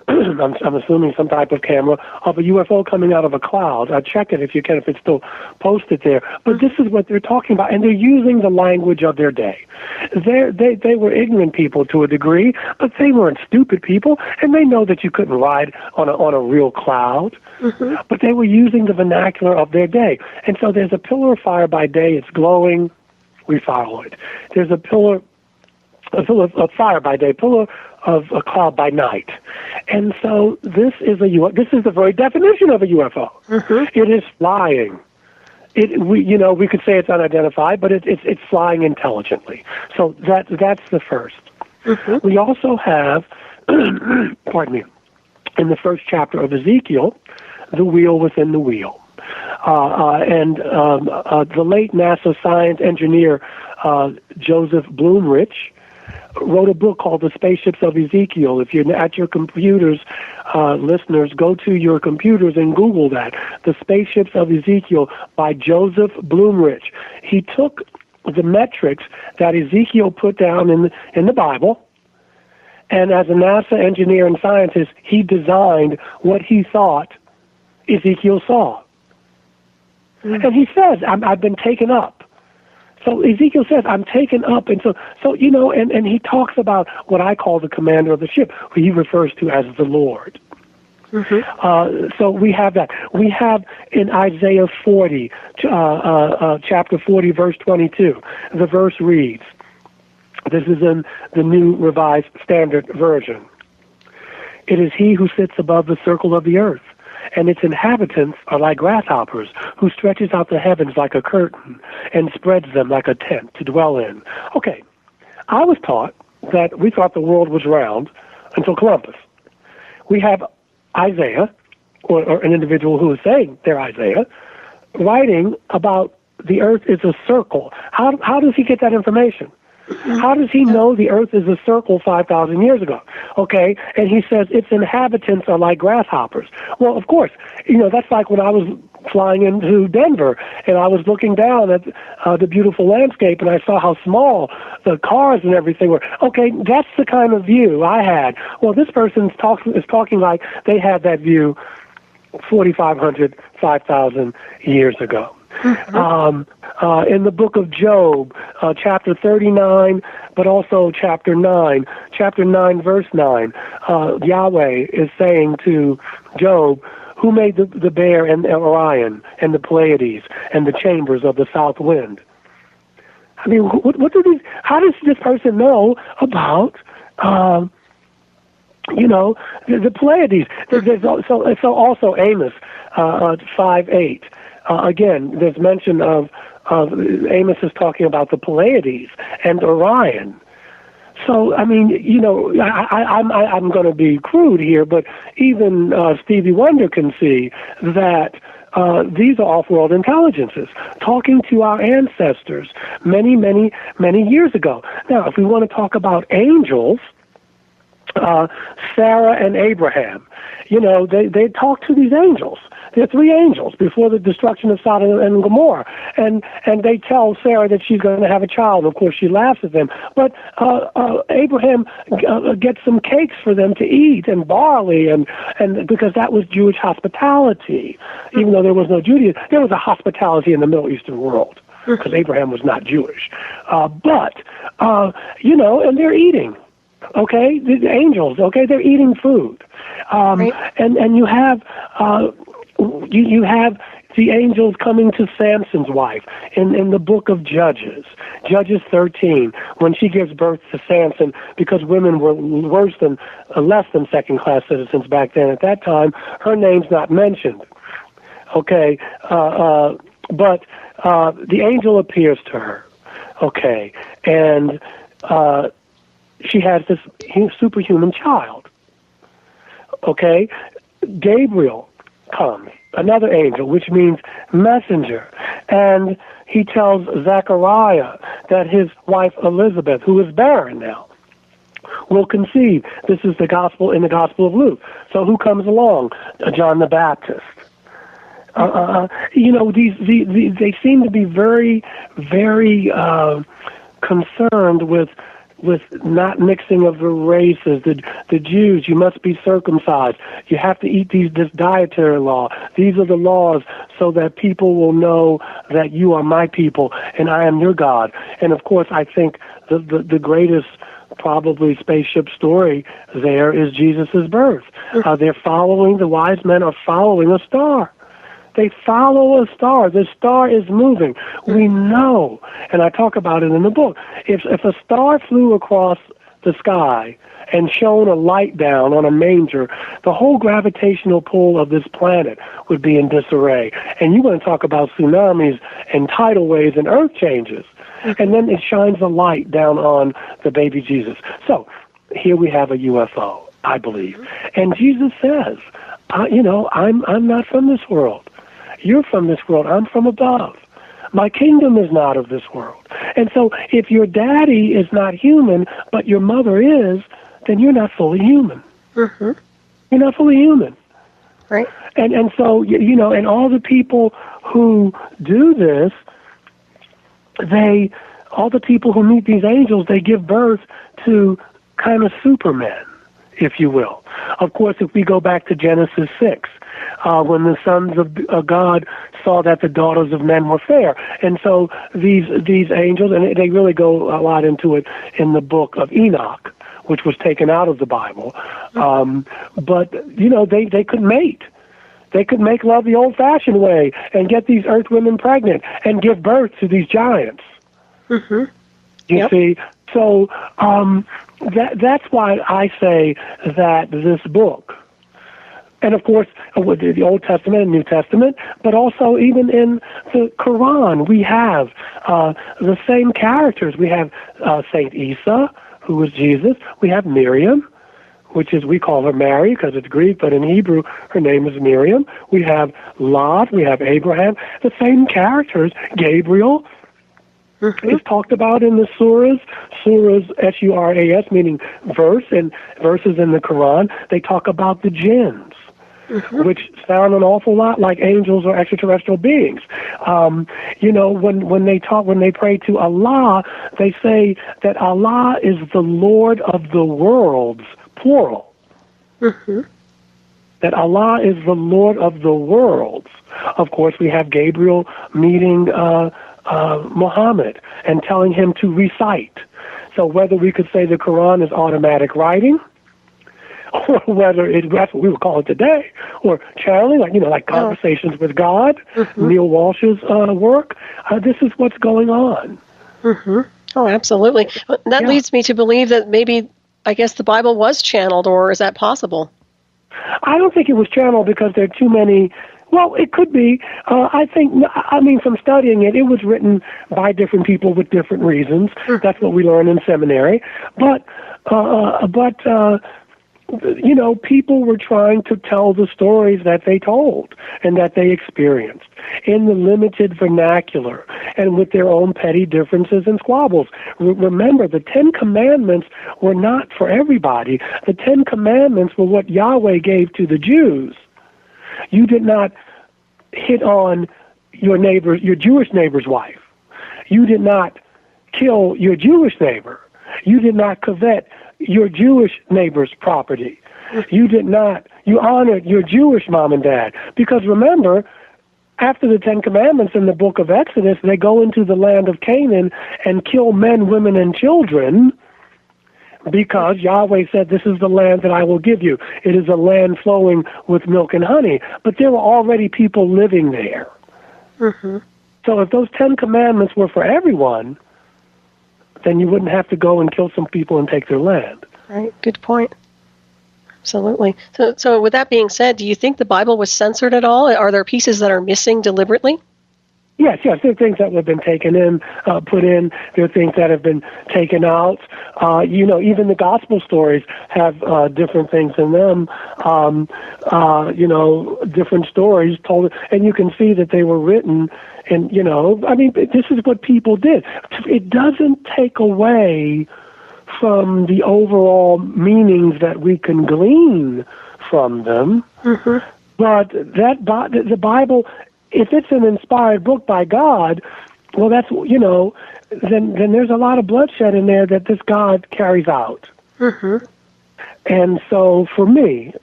I'm assuming some type of camera of a UFO coming out of a cloud. Check it if you can, if it's still posted there. But this is what they're talking about, and they're using the language of their day. They were ignorant people to a degree, but they weren't stupid people, and they know that you couldn't ride on a real cloud. But they were using the vernacular of their day. And so there's a pillar of fire by day. It's glowing. We follow it. There's a pillar of fire by day, pillar of a cloud by night. And so this is the very definition of a UFO. It is flying. We could say it's unidentified, but it's flying intelligently. So that's the first. We also have, pardon me, in the first chapter of Ezekiel, the wheel within the wheel. The late NASA science engineer Joseph Bloomrich wrote a book called The Spaceships of Ezekiel. If you're at your computers, listeners, go to your computers and Google that. The Spaceships of Ezekiel by Joseph Bloomrich. He took the metrics that Ezekiel put down in the Bible, and as a NASA engineer and scientist, he designed what he thought Ezekiel saw. And he says, I've been taken up. So Ezekiel says, I'm taken up. And and he talks about what I call the commander of the ship, who he refers to as the Lord. So we have that. We have in Isaiah 40, chapter 40, verse 22, the verse reads, this is in the New Revised Standard Version. It is he who sits above the circle of the earth, and its inhabitants are like grasshoppers, who stretches out the heavens like a curtain and spreads them like a tent to dwell in. Okay, I was taught that we thought the world was round until Columbus. We have Isaiah, or an individual who is saying they're Isaiah, writing about the earth is a circle. How does he get that information? How does he know the earth is a circle 5,000 years ago? Okay, and he says its inhabitants are like grasshoppers. Well, of course, that's like when I was flying into Denver and I was looking down at the beautiful landscape and I saw how small the cars and everything were. Okay, that's the kind of view I had. Well, this person is talking like they had that view 4,500, 5,000 years ago. In the book of Job, chapter 39, but also chapter 9, verse 9, Yahweh is saying to Job, who made the bear and Orion and the Pleiades and the chambers of the south wind? I mean, what do these? How does this person know about the Pleiades? There's also Amos 5:8. Again, there's mention of Amos is talking about the Pleiades and Orion. So, I mean, I'm going to be crude here, but even Stevie Wonder can see that these are off-world intelligences talking to our ancestors many, many, many years ago. Now, if we want to talk about angels, Sarah and Abraham, they talked to these angels. There are three angels before the destruction of Sodom and Gomorrah, and they tell Sarah that she's going to have a child. Of course, she laughs at them, but Abraham gets some cakes for them to eat and barley, and because that was Jewish hospitality, even though there was no Judaism, there was a hospitality in the Middle Eastern world because Abraham was not Jewish, but and they're eating. Okay, the angels. Okay, they're eating food, right. And you have. You have the angels coming to Samson's wife in the book of Judges 13, when she gives birth to Samson, because women were less than second-class citizens back then. At that time, her name's not mentioned. Okay, but the angel appears to her. Okay, and she has this superhuman child. Okay, Gabriel comes, another angel, which means messenger, and he tells Zechariah that his wife Elizabeth, who is barren now, will conceive. This is the gospel in the Gospel of Luke. So who comes along? John the Baptist. They seem to be very, very concerned with not mixing of the races. The Jews, you must be circumcised. You have to eat this dietary law. These are the laws so that people will know that you are my people and I am your God. And of course, I think the greatest probably spaceship story there is Jesus' birth. The wise men are following a star. They follow a star. The star is moving. We know, and I talk about it in the book, if a star flew across the sky and shone a light down on a manger, the whole gravitational pull of this planet would be in disarray. And you want to talk about tsunamis and tidal waves and earth changes. And then it shines a light down on the baby Jesus. So here we have a UFO, I believe. And Jesus says, I'm not from this world. You're from this world. I'm from above. My kingdom is not of this world. And so if your daddy is not human, but your mother is, then you're not fully human. Mm-hmm. You're not fully human. Right. And so, and all the people who do this, all the people who meet these angels, they give birth to kind of supermen, if you will. Of course, if we go back to Genesis 6, when the sons of God saw that the daughters of men were fair. And so these angels, and they really go a lot into it in the book of Enoch, which was taken out of the Bible. But, they could mate. They could make love the old-fashioned way and get these earth women pregnant and give birth to these giants. You see? So that's why I say that this book, and of course, with the Old Testament and New Testament, but also even in the Quran, we have the same characters. We have Saint Isa, who was Jesus. We have Miriam, which is, we call her Mary because it's Greek, but in Hebrew, her name is Miriam. We have Lot, we have Abraham, the same characters. Gabriel is talked about in the surahs, S-U-R-A-S, meaning verse, and verses in the Quran. They talk about the jinns, which sound an awful lot like angels or extraterrestrial beings. When they pray to Allah, they say that Allah is the Lord of the worlds, plural. That Allah is the Lord of the worlds. Of course, we have Gabriel meeting Muhammad and telling him to recite. So whether we could say the Quran is automatic writing, or whether that's what we would call it today, or channeling, like Conversations with God, Neil Walsh's work, this is what's going on. Oh, absolutely. That leads me to believe that maybe, I guess, the Bible was channeled, or is that possible? I don't think it was channeled because there are too many. Well, it could be. From studying it, it was written by different people with different reasons. That's what we learn in seminary. But people were trying to tell the stories that they told and that they experienced in the limited vernacular and with their own petty differences and squabbles. Remember, the 10 Commandments were not for everybody. The 10 Commandments were what Yahweh gave to the Jews. You did not hit on your Jewish neighbor's wife. You did not kill your Jewish neighbor. You did not covet your Jewish neighbor's property. You honored your Jewish mom and dad. Because remember, after the 10 Commandments in the book of Exodus, they go into the land of Canaan and kill men, women, and children, because Yahweh said, this is the land that I will give you. It is a land flowing with milk and honey. But there were already people living there. So if those 10 Commandments were for everyone, then you wouldn't have to go and kill some people and take their land. Right, good point. Absolutely. So with that being said, do you think the Bible was censored at all? Are there pieces that are missing deliberately? Yes. There are things that have been taken in, put in. There are things that have been taken out. Even the gospel stories have different things in them. Different stories told, and you can see that they were written. And this is what people did. It doesn't take away from the overall meanings that we can glean from them. But the Bible, if it's an inspired book by God, well, that's, then there's a lot of bloodshed in there that this God carries out. And so for me,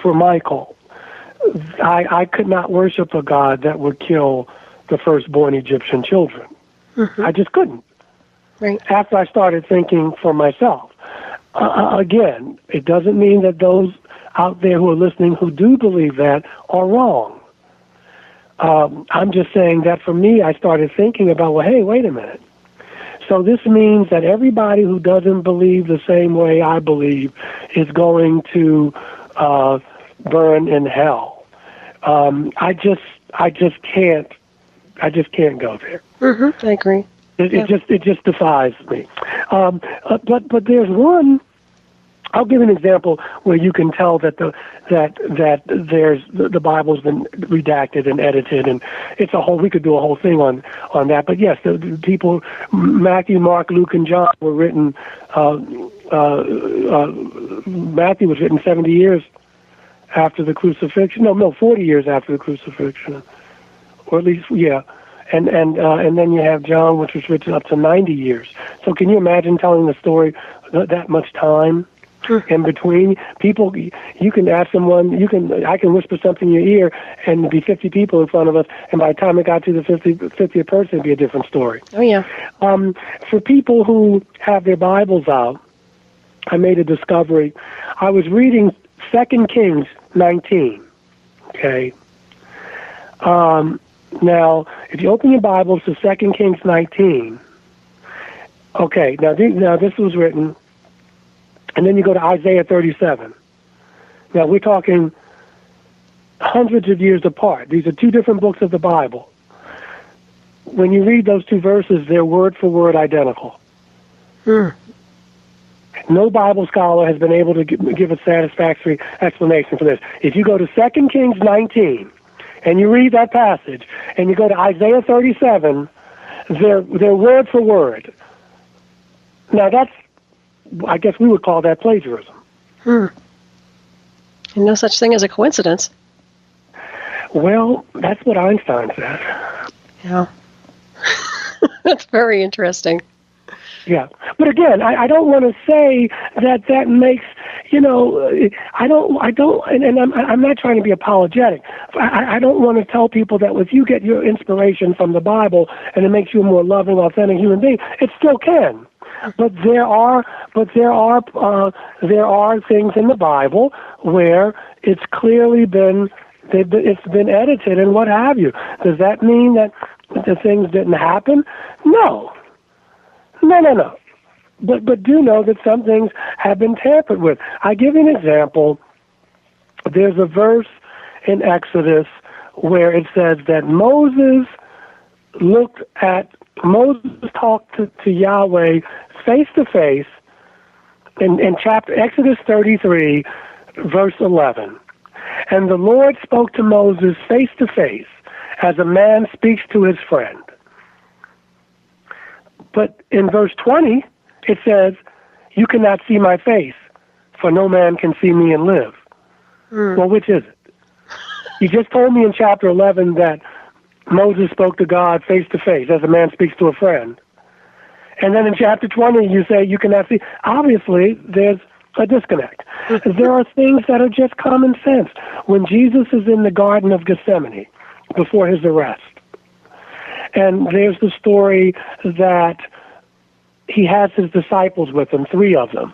for Michael, I could not worship a God that would kill the firstborn Egyptian children. I just couldn't. Right. After I started thinking for myself. Again, it doesn't mean that those out there who are listening who do believe that are wrong. I'm just saying that for me, I started thinking about, well, hey, wait a minute. So this means that everybody who doesn't believe the same way I believe is going to burn in hell. I just can't go there. I agree. It just defies me. But there's one. I'll give an example where you can tell that the Bible's been redacted and edited, and it's a whole. We could do a whole thing on that. But yes, the people, Matthew, Mark, Luke, and John were written. Matthew was written 70 years after the crucifixion. No, 40 years after the crucifixion, or at least And then you have John, which was written up to 90 years. So can you imagine telling the story that much time in between? People, you can ask someone, I can whisper something in your ear and be 50 people in front of us, and by the time it got to the 50th person, it'd be a different story. Oh, yeah. For people who have their Bibles out, I made a discovery. I was reading 2 Kings 19, okay? Now, if you open your Bibles to 2 Kings 19, okay, now this was written, and then you go to Isaiah 37. Now, we're talking hundreds of years apart. These are two different books of the Bible. When you read those two verses, they're word for word identical. No Bible scholar has been able to give a satisfactory explanation for this. If you go to 2 Kings 19 and you read that passage and you go to Isaiah 37, they're word for word. Now I guess we would call that plagiarism. And no such thing as a coincidence. Well, that's what Einstein said. Yeah. That's very interesting. Yeah. But again, I don't want to say that makes, I don't, and I'm not trying to be apologetic. I don't want to tell people that if you get your inspiration from the Bible and it makes you a more loving, authentic human being, it still can. But there are things in the Bible where it's clearly been edited and what have you. Does that mean that the things didn't happen? No. But do know that some things have been tampered with. I give you an example. There's a verse in Exodus where it says that Moses talked to Yahweh face to face in chapter Exodus 33, verse 11. And the Lord spoke to Moses face to face as a man speaks to his friend. But in verse 20, it says, you cannot see my face, for no man can see me and live. Well, which is it? You just told me in chapter 11 that Moses spoke to God face to face, as a man speaks to a friend. And then in chapter 20, you say you cannot see. Obviously, there's a disconnect. There are things that are just common sense. When Jesus is in the Garden of Gethsemane before his arrest, and there's the story that he has his disciples with him, 3 of them.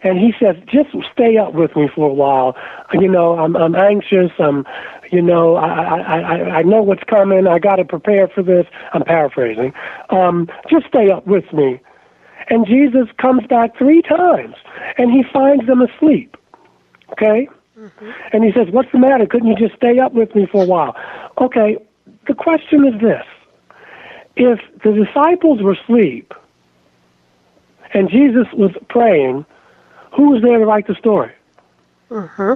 And he says, just stay up with me for a while. I'm anxious. I know what's coming. I got to prepare for this. I'm paraphrasing. Just stay up with me. And Jesus comes back 3 times, and he finds them asleep. Okay? Mm-hmm. And he says, what's the matter? Couldn't you just stay up with me for a while? Okay, the question is this. If the disciples were asleep and Jesus was praying, who was there to write the story? Mm-hmm.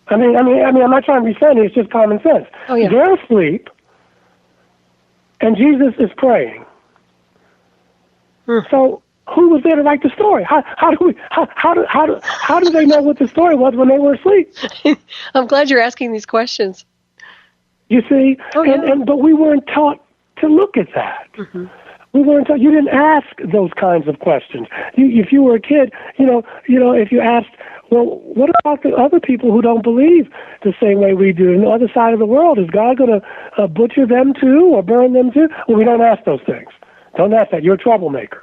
I mean, I'm not trying to be funny. It's just common sense. Oh, yeah. They're asleep, and Jesus is praying. So, who was there to write the story? How do they know what the story was when they were asleep? I'm glad you're asking these questions. You see, yeah. But we weren't taught to look at that. Mm-hmm. We weren't taught. You didn't ask those kinds of questions. If you were a kid, if you asked, well, what about the other people who don't believe the same way we do? On the other side of the world, is God going to butcher them too or burn them too? Well, we don't ask those things. Don't ask that. You're a troublemaker.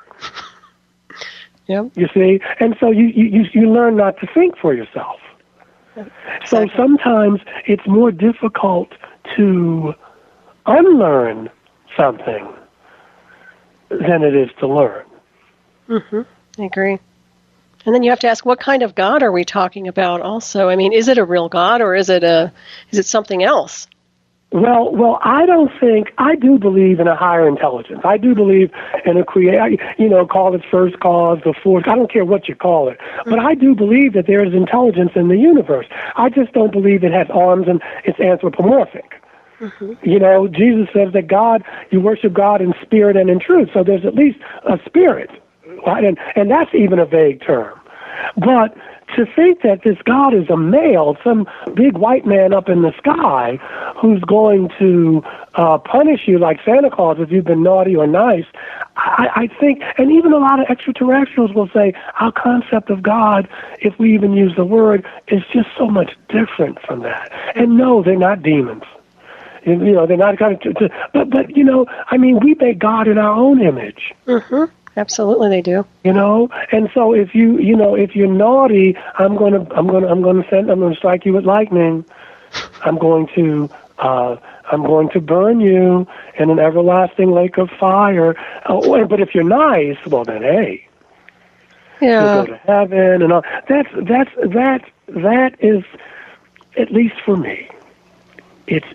Yep. You see? And so you learn not to think for yourself. Exactly. So sometimes it's more difficult to unlearn something than it is to learn. Mm-hmm. I agree. And then you have to ask, what kind of God are we talking about also? I mean, is it a real God or is it something else? Well, I do believe in a higher intelligence. I do believe in a call it first cause, the force. I don't care what you call it. But I do believe that there is intelligence in the universe. I just don't believe it has arms and it's anthropomorphic. Mm-hmm. Jesus says that you worship God in spirit and in truth. So there's at least a spirit. Right? And that's even a vague term. But to think that this God is a male, some big white man up in the sky who's going to punish you like Santa Claus if you've been naughty or nice, I think, and even a lot of extraterrestrials will say, our concept of God, if we even use the word, is just so much different from that. And no, they're not demons. They're not kind of, but we make God in our own image. Mm-hmm. Absolutely, they do. And so if if you're naughty, I'm going to strike you with lightning. I'm going to burn you in an everlasting lake of fire. But if you're nice, well then, hey, you'll go to heaven and all. That is, at least for me, it's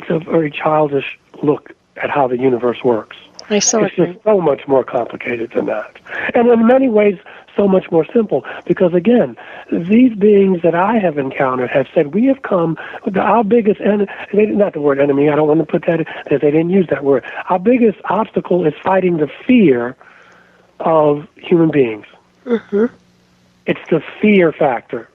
a very childish look at how the universe works. It's just so much more complicated than that. And in many ways, so much more simple. Because, again, these beings that I have encountered have said, we have come, our biggest enemy, not the word enemy, I don't want to put that, they didn't use that word. Our biggest obstacle is fighting the fear of human beings. Mm-hmm. It's the fear factor.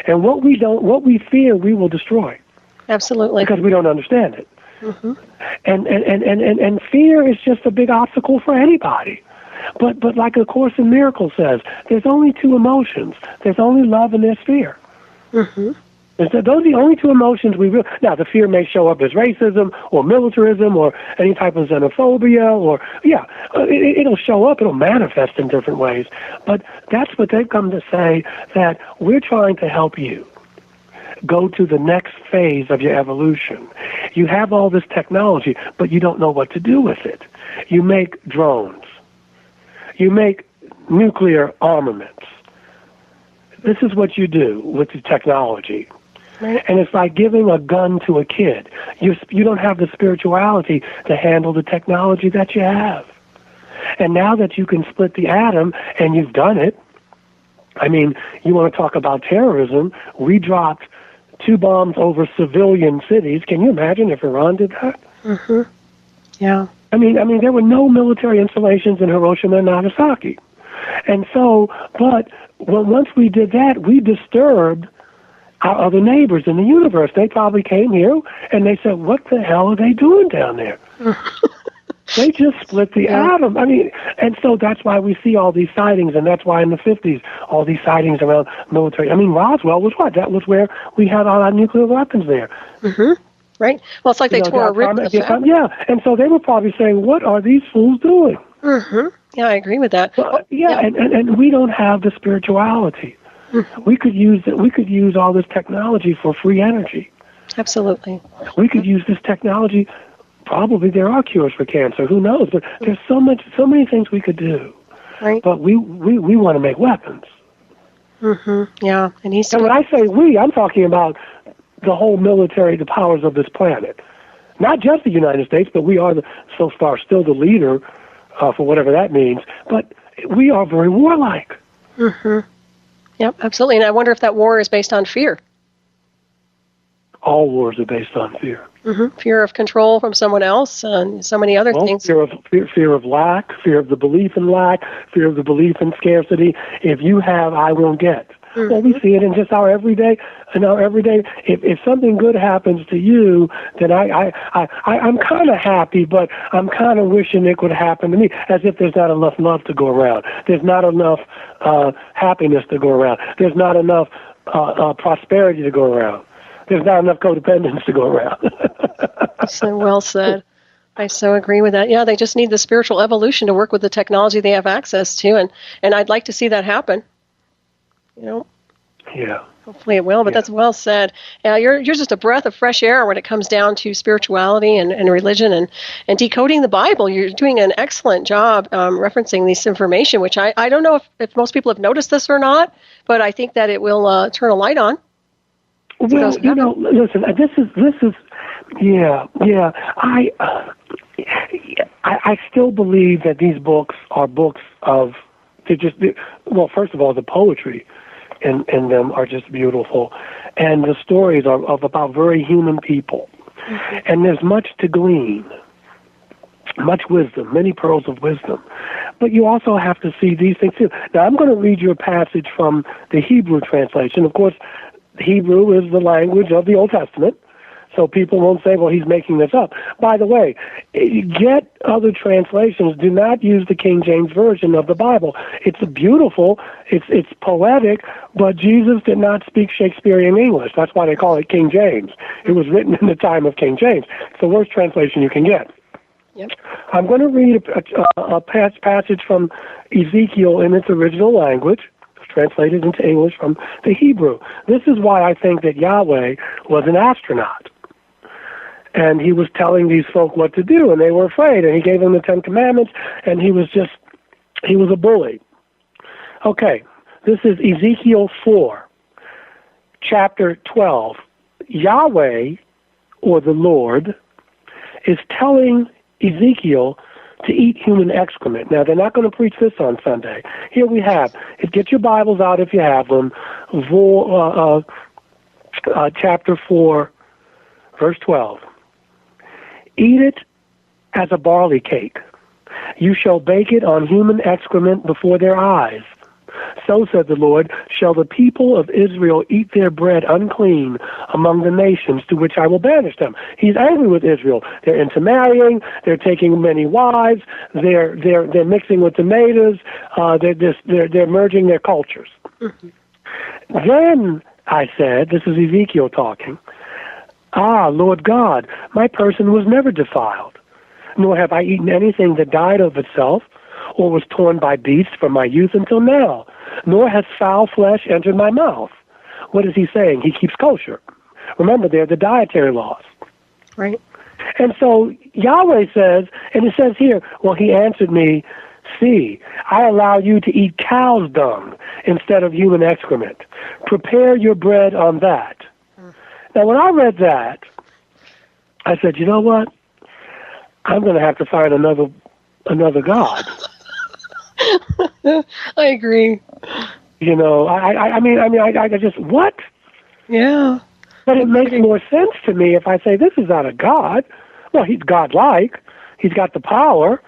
And what we fear, we will destroy. Absolutely. Because we don't understand it. Mm-hmm. And fear is just a big obstacle for anybody. But like the Course in Miracles says, there's only two emotions. There's only love and there's fear. Mm-hmm. Those are the only two emotions we really... Now, the fear may show up as racism or militarism or any type of xenophobia or... Yeah, it'll show up. It'll manifest in different ways. But that's what they've come to say, that we're trying to help you go to the next phase of your evolution. You have all this technology, but you don't know what to do with it. You make drones. You make nuclear armaments. This is what you do with the technology. Right. And it's like giving a gun to a kid. You don't have the spirituality to handle the technology that you have. And now that you can split the atom, and you've done it, I mean, you want to talk about terrorism, we dropped 2 bombs over civilian cities. Can you imagine if Iran did that? Mm-hmm. Yeah. I mean, there were no military installations in Hiroshima and Nagasaki. And so, but once we did that, we disturbed our other neighbors in the universe. They probably came here and they said, what the hell are they doing down there? They just split the atom. I mean, and so that's why we see all these sightings, and that's why in the 50s, all these sightings around military. I mean, Roswell was what? That was where we had all our nuclear weapons there. Mm-hmm. Right. Well, it's like they tore a rip in the fabric. Yeah, and so they were probably saying, what are these fools doing? Mm-hmm. Yeah, I agree with that. And we don't have the spirituality. Mm-hmm. We could use all this technology for free energy. Absolutely. We could use this technology. Probably there are cures for cancer. Who knows? But there's so many things we could do. Right. But we want to make weapons. Mm-hmm. Yeah. And when I say we, I'm talking about the whole military, the powers of this planet. Not just the United States, but we are so far still the leader for whatever that means. But we are very warlike. Mm-hmm. Yep, absolutely. And I wonder if that war is based on fear. All wars are based on fear. Mm-hmm. Fear of control from someone else and so many other things. Fear of lack, fear of the belief in lack, fear of the belief in scarcity. If you have, I will get. Mm-hmm. Well, we see it in just our everyday. If something good happens to you, then I'm kind of happy, but I'm kind of wishing it could happen to me. As if there's not enough love to go around. There's not enough happiness to go around. There's not enough prosperity to go around. There's not enough codependence to go around. So well said. I so agree with that. Yeah, they just need the spiritual evolution to work with the technology they have access to, and I'd like to see that happen. Yeah. Hopefully it will, but that's well said. You're just a breath of fresh air when it comes down to spirituality and religion and decoding the Bible. You're doing an excellent job referencing this information, which I don't know if most people have noticed this or not, but I think that it will turn a light on. Well, listen, this is, yeah. I still believe that these books are books of, first of all, the poetry in them are just beautiful, and the stories are about very human people, mm-hmm. and there's much to glean, much wisdom, many pearls of wisdom. But you also have to see these things too. Now, I'm going to read you a passage from the Hebrew translation. Of course, Hebrew is the language of the Old Testament, so people won't say, well, he's making this up. By the way, get other translations. Do not use the King James Version of the Bible. It's beautiful, it's poetic, but Jesus did not speak Shakespearean English. That's why they call it King James. It was written in the time of King James. It's the worst translation you can get. Yep. I'm going to read a passage from Ezekiel in its original language, translated into English from the Hebrew. This is why I think that Yahweh was an astronaut. And he was telling these folk what to do, and they were afraid, and he gave them the Ten Commandments, and he was a bully. Okay, this is Ezekiel 4, chapter 12. Yahweh, or the Lord, is telling Ezekiel to eat human excrement. Now, they're not going to preach this on Sunday. Here we have, get your Bibles out if you have them, chapter 4, verse 12. Eat it as a barley cake. You shall bake it on human excrement before their eyes. So, said the Lord, shall the people of Israel eat their bread unclean among the nations to which I will banish them. He's angry with Israel. They're intermarrying. They're taking many wives. They're mixing with the natives. They're merging their cultures. Mm-hmm. Then I said, this is Ezekiel talking, Lord God, my person was never defiled, nor have I eaten anything that died of itself, or was torn by beasts from my youth until now, nor has foul flesh entered my mouth. What is he saying? He keeps kosher. Remember, they're the dietary laws. Right. And so Yahweh says, and it says here, well, he answered me, see, I allow you to eat cow's dung instead of human excrement. Prepare your bread on that. Now, when I read that, I said, you know what? I'm going to have to find another God. I agree. You know, I just, what? Yeah. But it makes more sense to me if I say this is not a God. Well, he's godlike. He's got the power,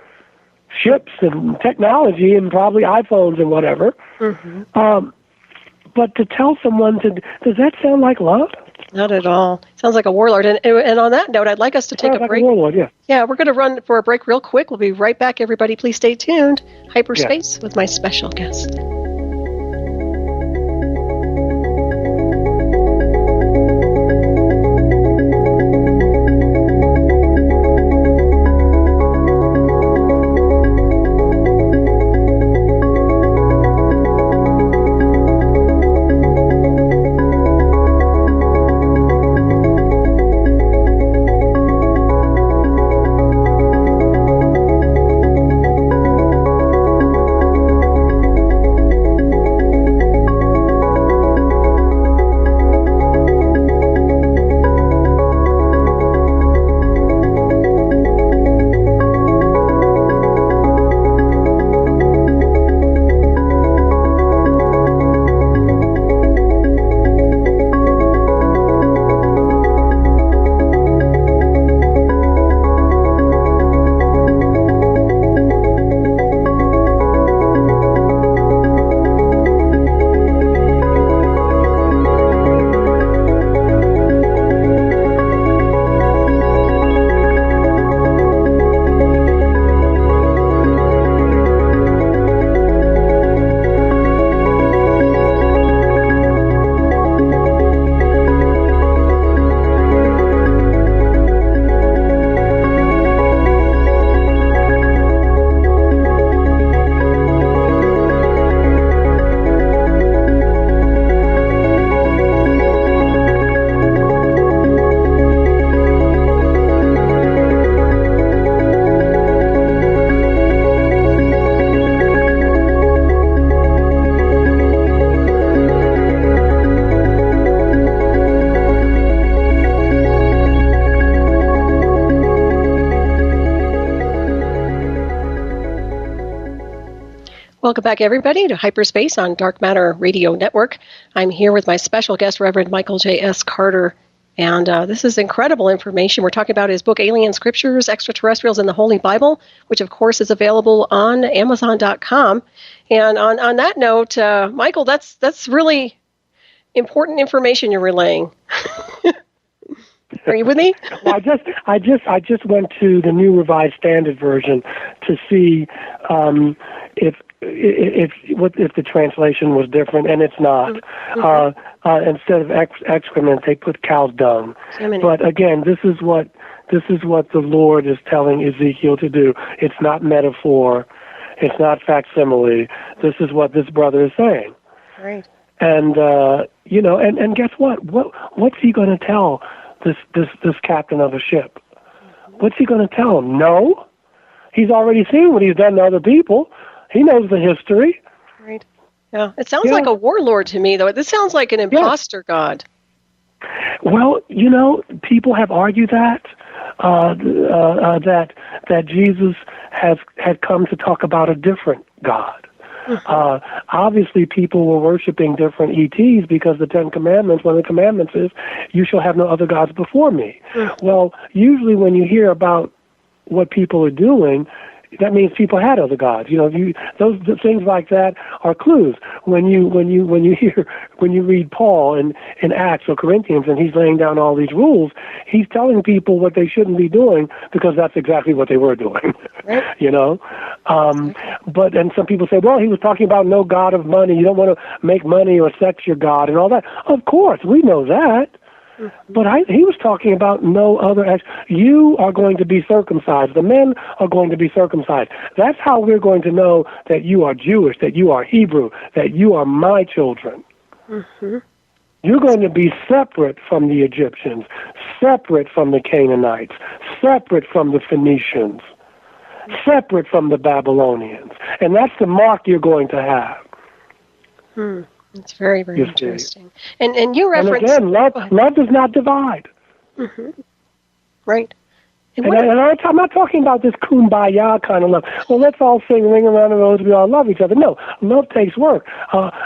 ships and technology and probably iPhones and whatever. Mm-hmm. But to tell someone does that sound like love? Not at all. Sounds like a warlord. And on that note, I'd like us to take a break. Like a warlord, yeah. Yeah, we're going to run for a break real quick. We'll be right back, everybody. Please stay tuned. Hyperspace with my special guest. Welcome back, everybody, to Hyperspace on Dark Matter Radio Network. I'm here with my special guest, Reverend Michael J. S. Carter, and this is incredible information. We're talking about his book, Alien Scriptures, Extraterrestrials in the Holy Bible, which, of course, is available on Amazon.com. And on that note, Michael, that's really important information you're relaying. Are you with me? Well, I just went to the New Revised Standard Version to see if the translation was different, and it's not. Mm-hmm. Instead of excrement, they put cow's dung. But again, this is what the Lord is telling Ezekiel to do. It's not metaphor. It's not facsimile. This is what this brother is saying. Right. And and guess what? What's he going to tell this captain of a ship? What's he going to tell him? No. He's already seen what he's done to other people. He knows the history. Right. Yeah. It sounds like a warlord to me, though. This sounds like an imposter god. Well, people have argued that that Jesus had come to talk about a different God. Obviously, people were worshiping different ETs because the Ten Commandments, one of the commandments is, you shall have no other gods before me. Well, usually when you hear about what people are doing, that means people had other gods. Those things like that are clues. When you read Paul in Acts or Corinthians, and he's laying down all these rules, he's telling people what they shouldn't be doing because that's exactly what they were doing. Right. But some people say, well, he was talking about no god of money. You don't want to make money or sex your god and all that. Of course, we know that. But he was talking about no other acts. You are going to be circumcised. The men are going to be circumcised. That's how we're going to know that you are Jewish, that you are Hebrew, that you are my children. You're going to be separate from the Egyptians, separate from the Canaanites, separate from the Phoenicians, separate from the Babylonians. And that's the mark you're going to have. It's very, very interesting. And you referenced... And again, love does not divide. Right. And I'm not talking about this kumbaya kind of love. Well, let's all sing Ring Around the Rosy, we all love each other. No, love takes work.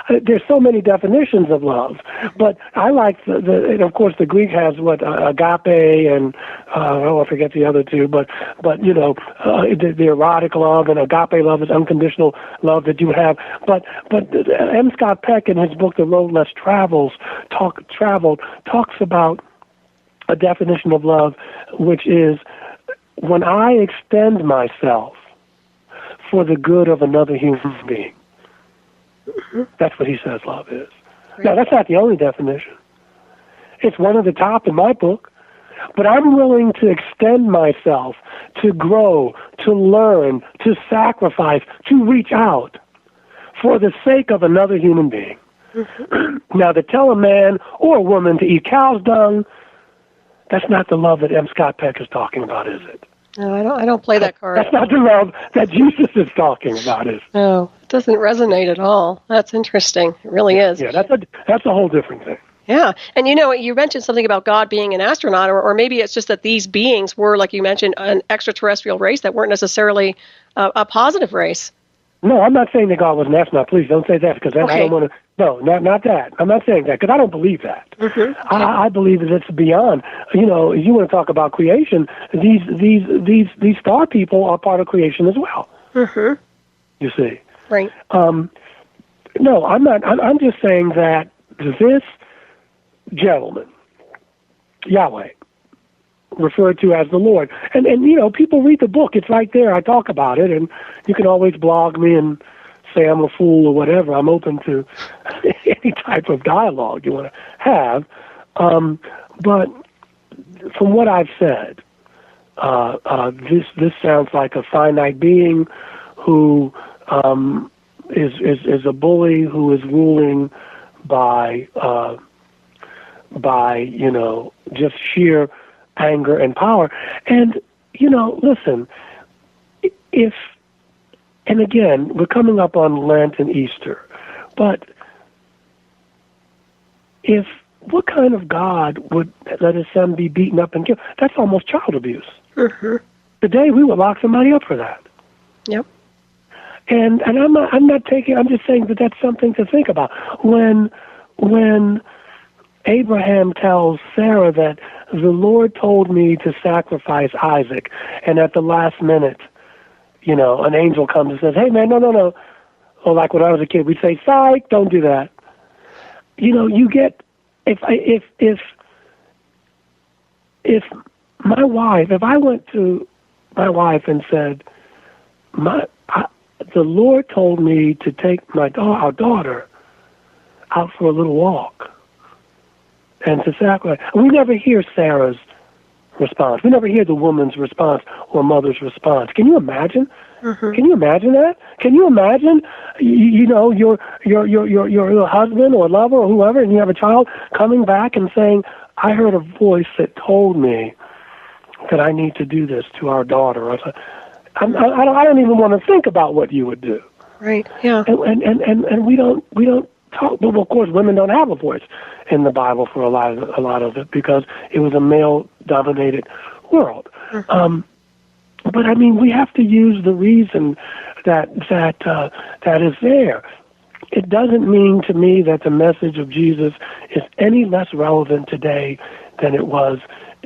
There's so many definitions of love. But I like, and of course, the Greek has agape and, I forget the other two, but the erotic love, and agape love is unconditional love that you have. But M. Scott Peck, in his book, The Road Less Traveled, talks about a definition of love, which is when I extend myself for the good of another human being. That's what he says love is. Right. Now, that's not the only definition. It's one of the top in my book. But I'm willing to extend myself, to grow, to learn, to sacrifice, to reach out for the sake of another human being. Now, to tell a man or a woman to eat cow's dung, that's not the love that M. Scott Peck is talking about, is it? No, I don't play that card. That's not the love that Jesus is talking about, is it? No, it doesn't resonate at all. That's interesting. It really is. Yeah, that's a whole different thing. Yeah, and you mentioned something about God being an astronaut, or maybe it's just that these beings were, like you mentioned, an extraterrestrial race that weren't necessarily a positive race. No, I'm not saying that God was an astronaut. Please don't say that, because I don't want to. No, not that. I'm not saying that, because I don't believe that. I believe that it's beyond. You want to talk about creation. These star people are part of creation as well. You see. Right. No, I'm not. I'm just saying that this gentleman, Yahweh, referred to as the Lord, and people read the book. It's right there. I talk about it, and you can always blog me and say I'm a fool or whatever. I'm open to any type of dialogue you want to have. But from what I've said, this sounds like a finite being who is a bully who is ruling by just sheer anger and power. And listen, and again, we're coming up on Lent and Easter, but what kind of God would let his son be beaten up and killed? That's almost child abuse. Today we would lock somebody up for that. Yep. And I'm just saying that that's something to think about. When Abraham tells Sarah that the Lord told me to sacrifice Isaac, and at the last minute, an angel comes and says, "Hey, man, no." Or like when I was a kid, we'd say, "Psych, don't do that." You get if I went to my wife and said, the Lord told me to take our daughter out for a little walk. and to sacrifice. We never hear Sarah's response. We never hear the woman's response or mother's response. Can you imagine? Mm-hmm. Can you imagine that? Can you imagine, your husband or lover or whoever, and you have a child coming back and saying, I heard a voice that told me that I need to do this to our daughter. I don't even want to think about what you would do. Right. Yeah. And we don't talk. Well, of course, women don't have a voice in the Bible for a lot of it because it was a male-dominated world. Mm-hmm. But I mean, we have to use the reason that is there. It doesn't mean to me that the message of Jesus is any less relevant today than it was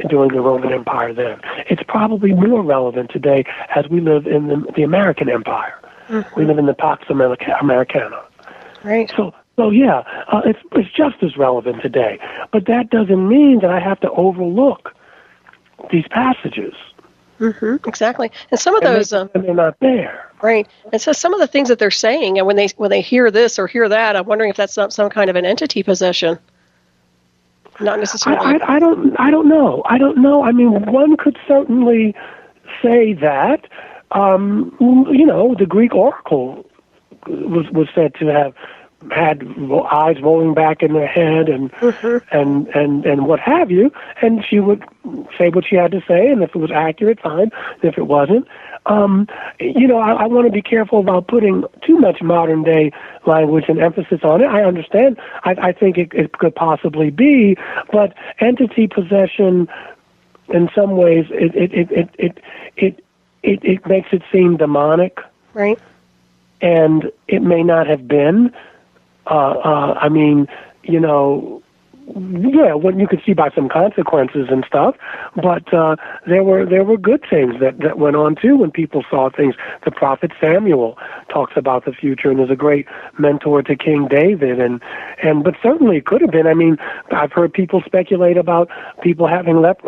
during the Roman Empire then. It's probably more relevant today as we live in the American Empire. Mm-hmm. We live in the Pax Americana. Right. So yeah, it's just as relevant today. But that doesn't mean that I have to overlook these passages. Mm-hmm, exactly. And some of those... they're not there. Right. And so some of the things that they're saying, and when they hear this or hear that, I'm wondering if that's some kind of an entity possession. Not necessarily. I don't know. I mean, one could certainly say that. The Greek oracle was said to have had eyes rolling back in her head and and what have you, and she would say what she had to say, and if it was accurate, fine. And if it wasn't, I want to be careful about putting too much modern day language and emphasis on it. I understand. I think it could possibly be, but entity possession, in some ways, it makes it seem demonic, right? And it may not have been. What you could see by some consequences and stuff, but there were good things that went on too when people saw things. The prophet Samuel talks about the future and is a great mentor to King David, but certainly it could have been. I mean, I've heard people speculate about people having that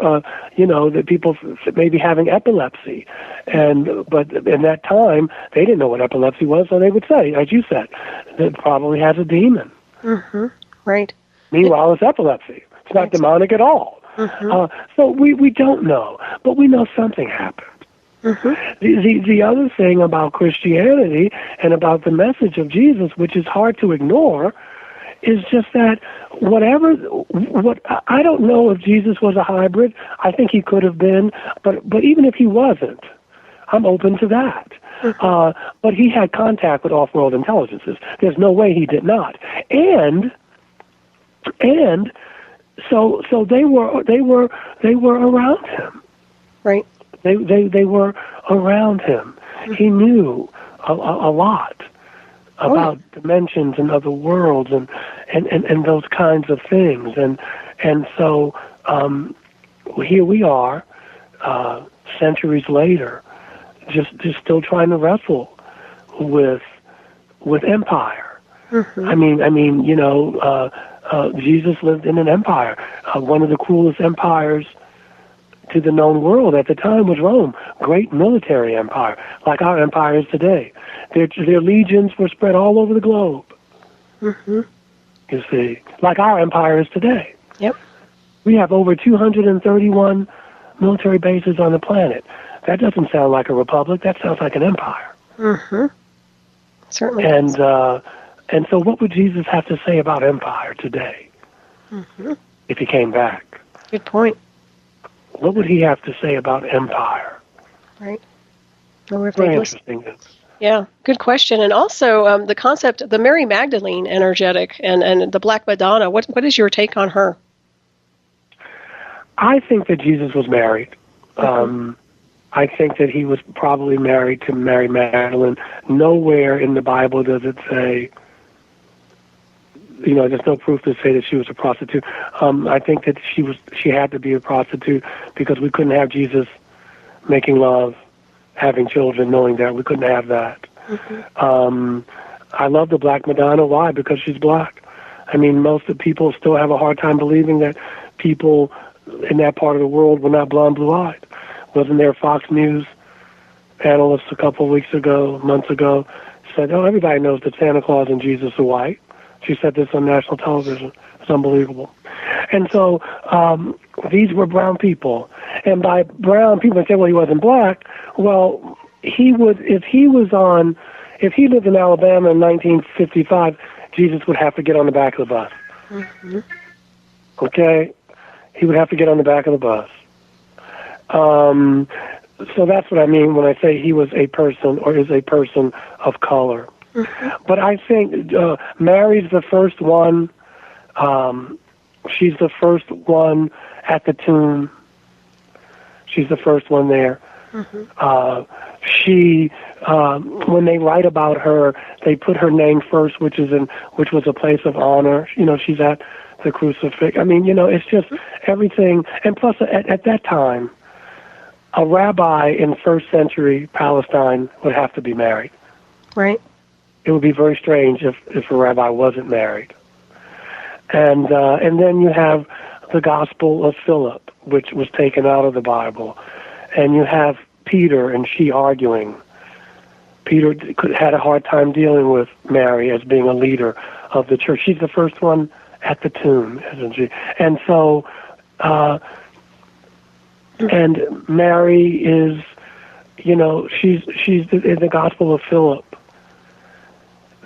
people maybe having epilepsy, but in that time they didn't know what epilepsy was, so they would say, as you said, that it probably has a demon. Mm-hmm. Right. Meanwhile, it's epilepsy. It's not demonic at all. Mm-hmm. So we don't know, but we know something happened. Mm-hmm. The other thing about Christianity and about the message of Jesus, which is hard to ignore, is just that I don't know if Jesus was a hybrid. I think he could have been, but even if he wasn't, I'm open to that. Mm-hmm. But he had contact with off-world intelligences. There's no way he did not. And so they were around him. Right. They were around him. Mm-hmm. He knew a lot about dimensions and other worlds and those kinds of things. And so here we are, centuries later, just still trying to wrestle with empire. Mm-hmm. I mean, Jesus lived in an empire. One of the cruelest empires to the known world at the time was Rome. Great military empire, like our empire is today. Their legions were spread all over the globe. Mm-hmm. You see, like our empire is today. Yep. We have over 231 military bases on the planet. That doesn't sound like a republic. That sounds like an empire. Mm-hmm. Certainly. And so what would Jesus have to say about empire today if he came back? Good point. What would he have to say about empire? Right. Very interesting. Yeah, good question. And also the concept, the Mary Magdalene energetic and the Black Madonna, what is your take on her? I think that Jesus was married. I think that he was probably married to Mary Magdalene. Nowhere in the Bible does it say, there's no proof to say that she was a prostitute. I think that she had to be a prostitute because we couldn't have Jesus making love, having children, knowing that. We couldn't have that. Mm-hmm. I love the Black Madonna. Why? Because she's black. I mean, most of the people still have a hard time believing that people in that part of the world were not blonde, blue-eyed. Wasn't there Fox News analysts a couple of months ago, said, everybody knows that Santa Claus and Jesus are white. She said this on national television. It's unbelievable. And so these were brown people. And by brown, people say, well, he wasn't black. Well, if he lived in Alabama in 1955, Jesus would have to get on the back of the bus. Mm-hmm. Okay? He would have to get on the back of the bus. So that's what I mean when I say he was a person or is a person of color. Mm-hmm. But I think Mary's the first one. She's the first one at the tomb. She's the first one there. Mm-hmm. When they write about her, they put her name first, which was a place of honor. She's at the crucifix. I mean, it's just everything. And plus, at that time, a rabbi in first century Palestine would have to be married. Right. It would be very strange if a rabbi wasn't married. And then you have the Gospel of Philip, which was taken out of the Bible, and you have Peter and she arguing. Peter had a hard time dealing with Mary as being a leader of the church. She's the first one at the tomb, isn't she? And so, and Mary is, she's in the Gospel of Philip.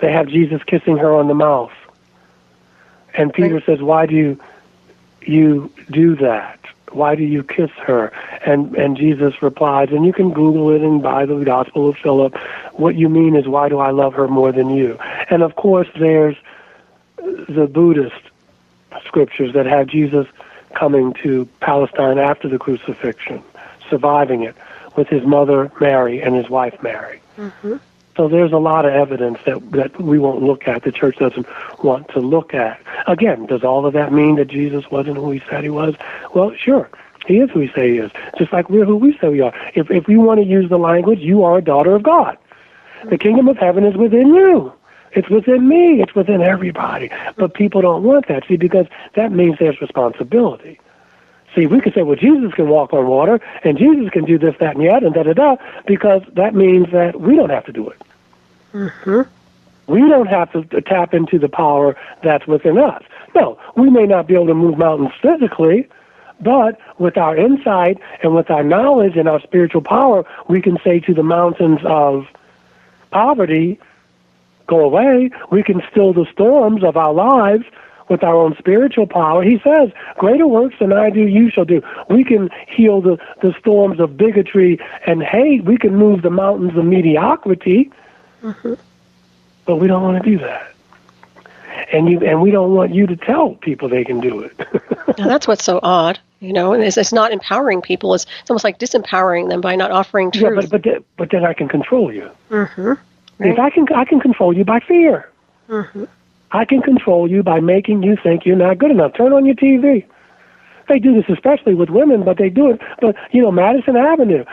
They have Jesus kissing her on the mouth. And Peter says, why do you do that? Why do you kiss her? And Jesus replies, and you can Google it and buy the Gospel of Philip. What you mean is, why do I love her more than you? And of course, there's the Buddhist scriptures that have Jesus coming to Palestine after the crucifixion, surviving it with his mother Mary and his wife Mary. Mm-hmm. So there's a lot of evidence that we won't look at, the church doesn't want to look at. Again, does all of that mean that Jesus wasn't who he said he was? Well, sure, he is who he said he is, just like we're who we say we are. If we want to use the language, you are a daughter of God. The kingdom of heaven is within you. It's within me. It's within everybody. But people don't want that, see, because that means there's responsibility. See, we could say, well, Jesus can walk on water, and Jesus can do this, that, and the other, and da-da-da, because that means that we don't have to do it. Mm-hmm. We don't have to tap into the power that's within us. No, we may not be able to move mountains physically, but with our insight and with our knowledge and our spiritual power, we can say to the mountains of poverty, go away. We can still the storms of our lives with our own spiritual power. He says, greater works than I do, you shall do. We can heal the storms of bigotry and hate. We can move the mountains of mediocrity. Mm-hmm. But we don't want to do that. And we don't want you to tell people they can do it. Now, that's what's so odd, and it's not empowering people. It's almost like disempowering them by not offering truth. Yeah, but then I can control you. Mm-hmm. Right. If I can control you by fear. Mm-hmm. I can control you by making you think you're not good enough. Turn on your TV. They do this especially with women, but they do it. But, Madison Avenue.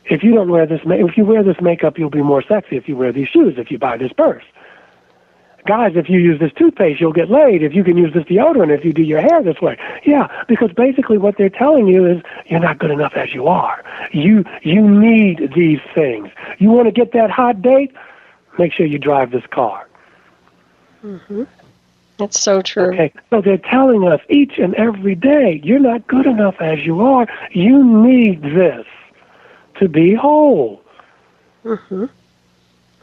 If you don't wear this, if you wear this makeup, you'll be more sexy. If you wear these shoes, if you buy this purse. Guys, if you use this toothpaste, you'll get laid. If you can use this deodorant, if you do your hair this way. Yeah, because basically what they're telling you is you're not good enough as you are. You need these things. You want to get that hot date? Make sure you drive this car. Mm-hmm. That's so true. Okay, so they're telling us each and every day, you're not good enough as you are. You need this to be whole. Mm-hmm.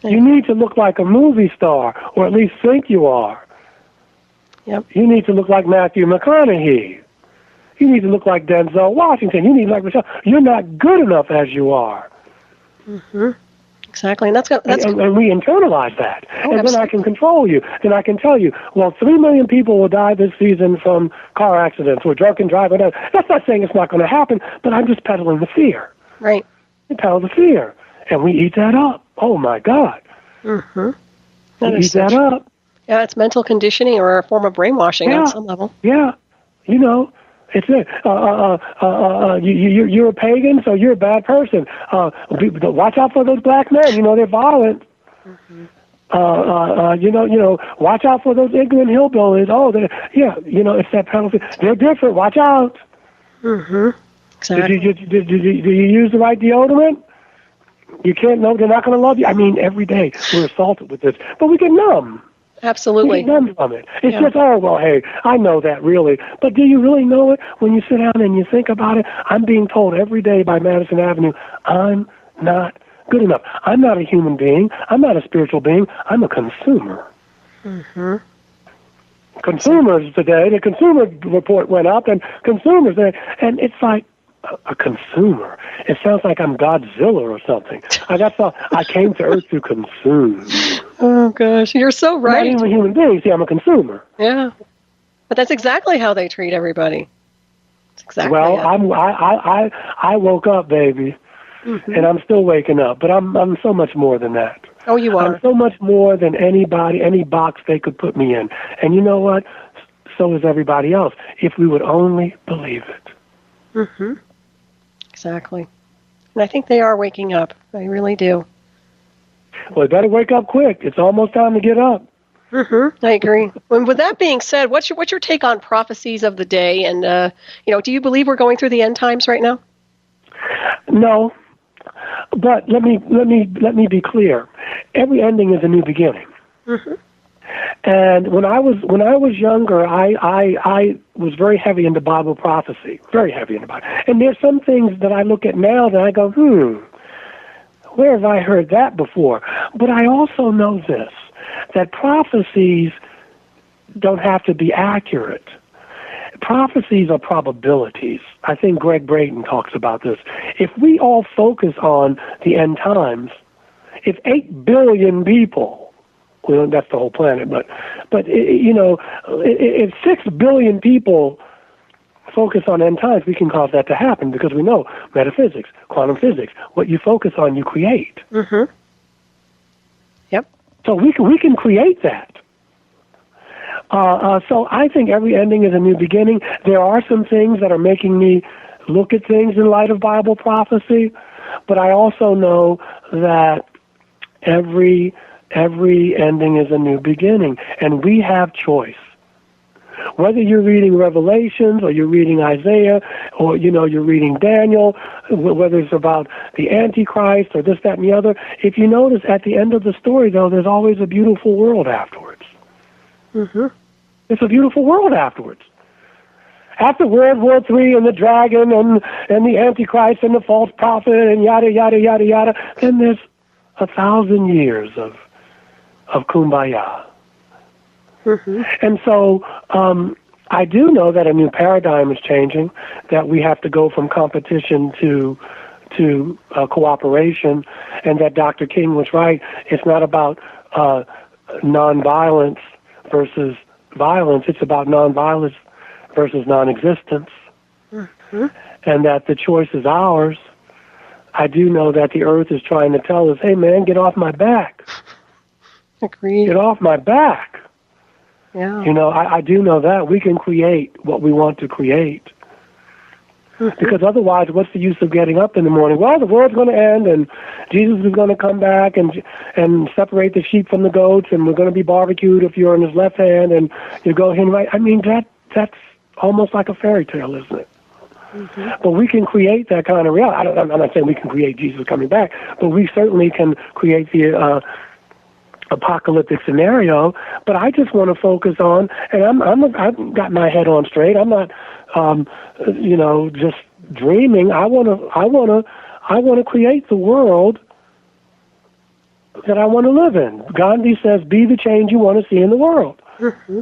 You need to look like a movie star, or at least think you are. Yep. You need to look like Matthew McConaughey. You need to look like Denzel Washington. You need to look like Michelle. You're not good enough as you are. Mm-hmm. Exactly, and and we internalize that, and then I can control you. Then I can tell you, well, 3 million people will die this season from car accidents or drunken driving. That's not saying it's not going to happen, but I'm just peddling the fear. Right. We peddle the fear, and we eat that up. Oh my God. Mm-hmm. We eat that up. Yeah, it's mental conditioning or a form of brainwashing on some level. Yeah, it's it. You're a pagan, so you're a bad person. Watch out for those black men. They're violent. Mm-hmm. Watch out for those ignorant hillbillies. Oh, it's that penalty. They're different. Watch out. Mm-hmm. Exactly. Did you use the right deodorant? You can't know they're not going to love you. I mean, every day we're assaulted with this, but we get numb. Absolutely. You get none from it. It's just, oh, well, hey, I know that really. But do you really know it? When you sit down and you think about it, I'm being told every day by Madison Avenue, I'm not good enough. I'm not a human being. I'm not a spiritual being. I'm a consumer. Mm-hmm. Consumers today, the consumer report went up, and consumers, and it's like, a consumer. It sounds like I'm Godzilla or something. I came to Earth to consume. Oh gosh, you're so right. Not even a human being. See, I'm a consumer. Yeah, but that's exactly how they treat everybody. That's exactly. Well, it. I woke up, baby, and I'm still waking up. But I'm so much more than that. Oh, you are. I'm so much more than anybody, any box they could put me in. And you know what? So is everybody else. If we would only believe it. Mm-hmm. Exactly. And I think they are waking up. I really do. Well, they better wake up quick. It's almost time to get up. Mm-hmm. I agree. Well, with that being said, what's your take on prophecies of the day? And do you believe we're going through the end times right now? No, but let me be clear. Every ending is a new beginning. Mm-hmm. And when I was younger, I was very heavy into Bible prophecy, very heavy into Bible. And there's some things that I look at now that I go, where have I heard that before? But I also know this, that prophecies don't have to be accurate. Prophecies are probabilities. I think Greg Brayton talks about this. If we all focus on the end times, if 8 billion people, well, that's the whole planet, but if 6 billion people focus on end times, we can cause that to happen because we know metaphysics, quantum physics. What you focus on, you create. Mm-hmm. Yep. So we can create that. So I think every ending is a new beginning. There are some things that are making me look at things in light of Bible prophecy, but I also know that every ending is a new beginning, and we have choice. Whether you're reading Revelations or you're reading Isaiah or, you're reading Daniel, whether it's about the Antichrist or this, that, and the other, if you notice at the end of the story, though, there's always a beautiful world afterwards. Mm-hmm. It's a beautiful world afterwards. After World War III and the dragon and the Antichrist and the false prophet and yada, yada, yada, yada, then there's 1,000 years of kumbaya. Mm-hmm. And so I do know that a new paradigm is changing, that we have to go from competition to cooperation, and that Dr. King was right. It's not about nonviolence versus violence. It's about nonviolence versus non-existence. Mm-hmm. And that the choice is ours. I do know that the earth is trying to tell us, hey, man, get off my back. Agreed. Get off my back. Yeah. I do know that. We can create what we want to create. Mm-hmm. Because otherwise, what's the use of getting up in the morning? Well, the world's going to end, and Jesus is going to come back and separate the sheep from the goats, and we're going to be barbecued if you're in his left hand, and you go him right. I mean, that's almost like a fairy tale, isn't it? Mm-hmm. But we can create that kind of reality. I'm not saying we can create Jesus coming back, but we certainly can create the apocalyptic scenario. But I just want to focus on, and I've got my head on straight. I'm not, just dreaming. I want to create the world that I want to live in. Gandhi says, "Be the change you want to see in the world." Mm-hmm.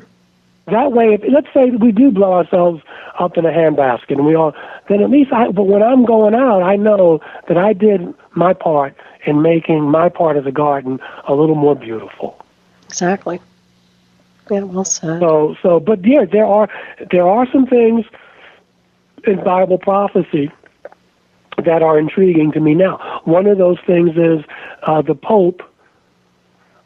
That way, let's say we do blow ourselves up in a handbasket, and then at least but when I'm going out, I know that I did my part in making my part of the garden a little more beautiful. Exactly. Yeah, well said. But yeah, there are some things in Bible prophecy that are intriguing to me now. One of those things is the Pope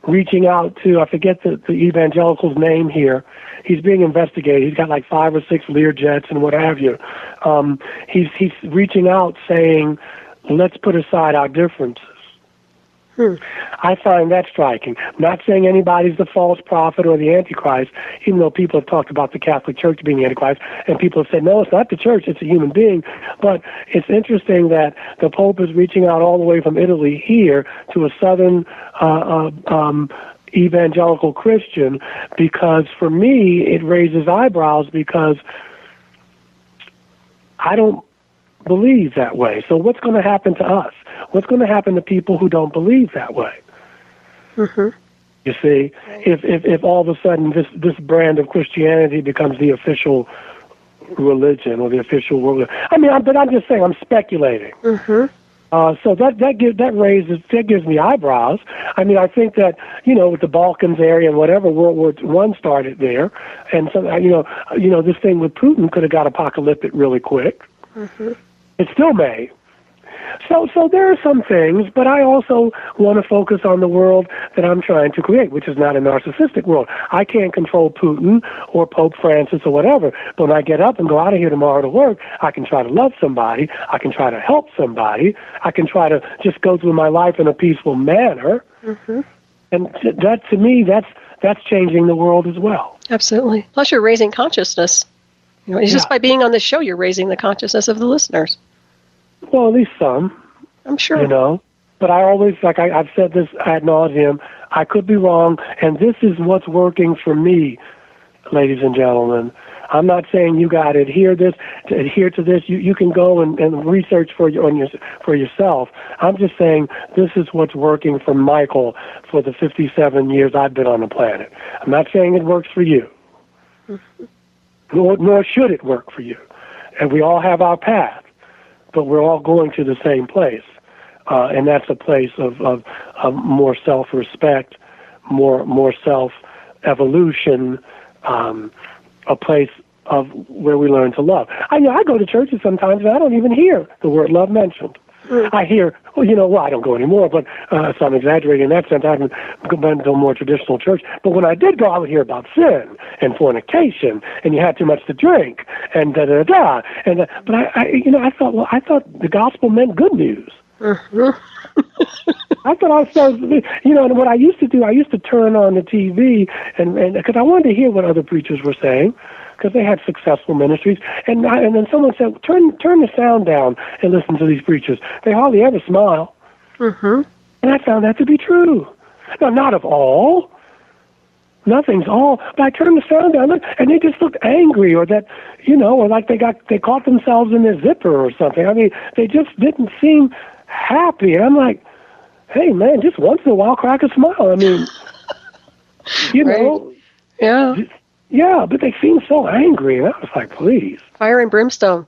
reaching out to, I forget the evangelical's name here. He's being investigated. He's got like 5 or 6 Learjets and what have you. He's reaching out saying, let's put aside our differences. I find that striking. Not saying anybody's the false prophet or the Antichrist, even though people have talked about the Catholic Church being the Antichrist, and people have said, no, it's not the Church, it's a human being. But it's interesting that the Pope is reaching out all the way from Italy here to a southern evangelical Christian, because for me it raises eyebrows because I don't believe that way. So what's going to happen to us? What's going to happen to people who don't believe that way? Mm-hmm. You see, if all of a sudden this brand of Christianity becomes the official religion or the official world, but I'm just saying, I'm speculating. Mm-hmm. So that gives me eyebrows. I mean, I think that, with the Balkans area and whatever, World War I started there, and so this thing with Putin could have got apocalyptic really quick. Mm-hmm. It still may. So there are some things, but I also want to focus on the world that I'm trying to create, which is not a narcissistic world. I can't control Putin or Pope Francis or whatever, but when I get up and go out of here tomorrow to work, I can try to love somebody, I can try to help somebody, I can try to just go through my life in a peaceful manner, mm-hmm. and that, to me, that's changing the world as well. Absolutely. Plus, you're raising consciousness. Just by being on this show, you're raising the consciousness of the listeners. Well, at least some. I'm sure. But I always, I've said this ad nauseum, I could be wrong, and this is what's working for me, ladies and gentlemen. I'm not saying you got to adhere to this. You can go and research for yourself. I'm just saying this is what's working for Michael for the 57 years I've been on the planet. I'm not saying it works for you, mm-hmm. nor should it work for you. And we all have our path, but we're all going to the same place. And that's a place of more self-respect, more self-evolution, a place of where we learn to love. I go to churches sometimes and I don't even hear the word love mentioned. Mm. I hear, I don't go anymore, but so I'm exaggerating in that sense. I haven't been to a more traditional church. But when I did go, I would hear about sin and fornication, and you had too much to drink, and da-da-da. But I thought the gospel meant good news. Mm-hmm. I thought I was supposed to, and what I used to do, I used to turn on the TV, and because I wanted to hear what other preachers were saying, because they had successful ministries, and then someone said, turn the sound down and listen to these preachers. They hardly ever smile. Mm-hmm. And I found that to be true. Now, not of all. Nothing's all. But I turned the sound down, and they just looked angry, or that, or like they caught themselves in their zipper or something. I mean, they just didn't seem happy. And I'm like, hey, man, just once in a while, crack a smile. I mean, right. Yeah. Yeah, but they seemed so angry, and I was like, please. Fire and brimstone.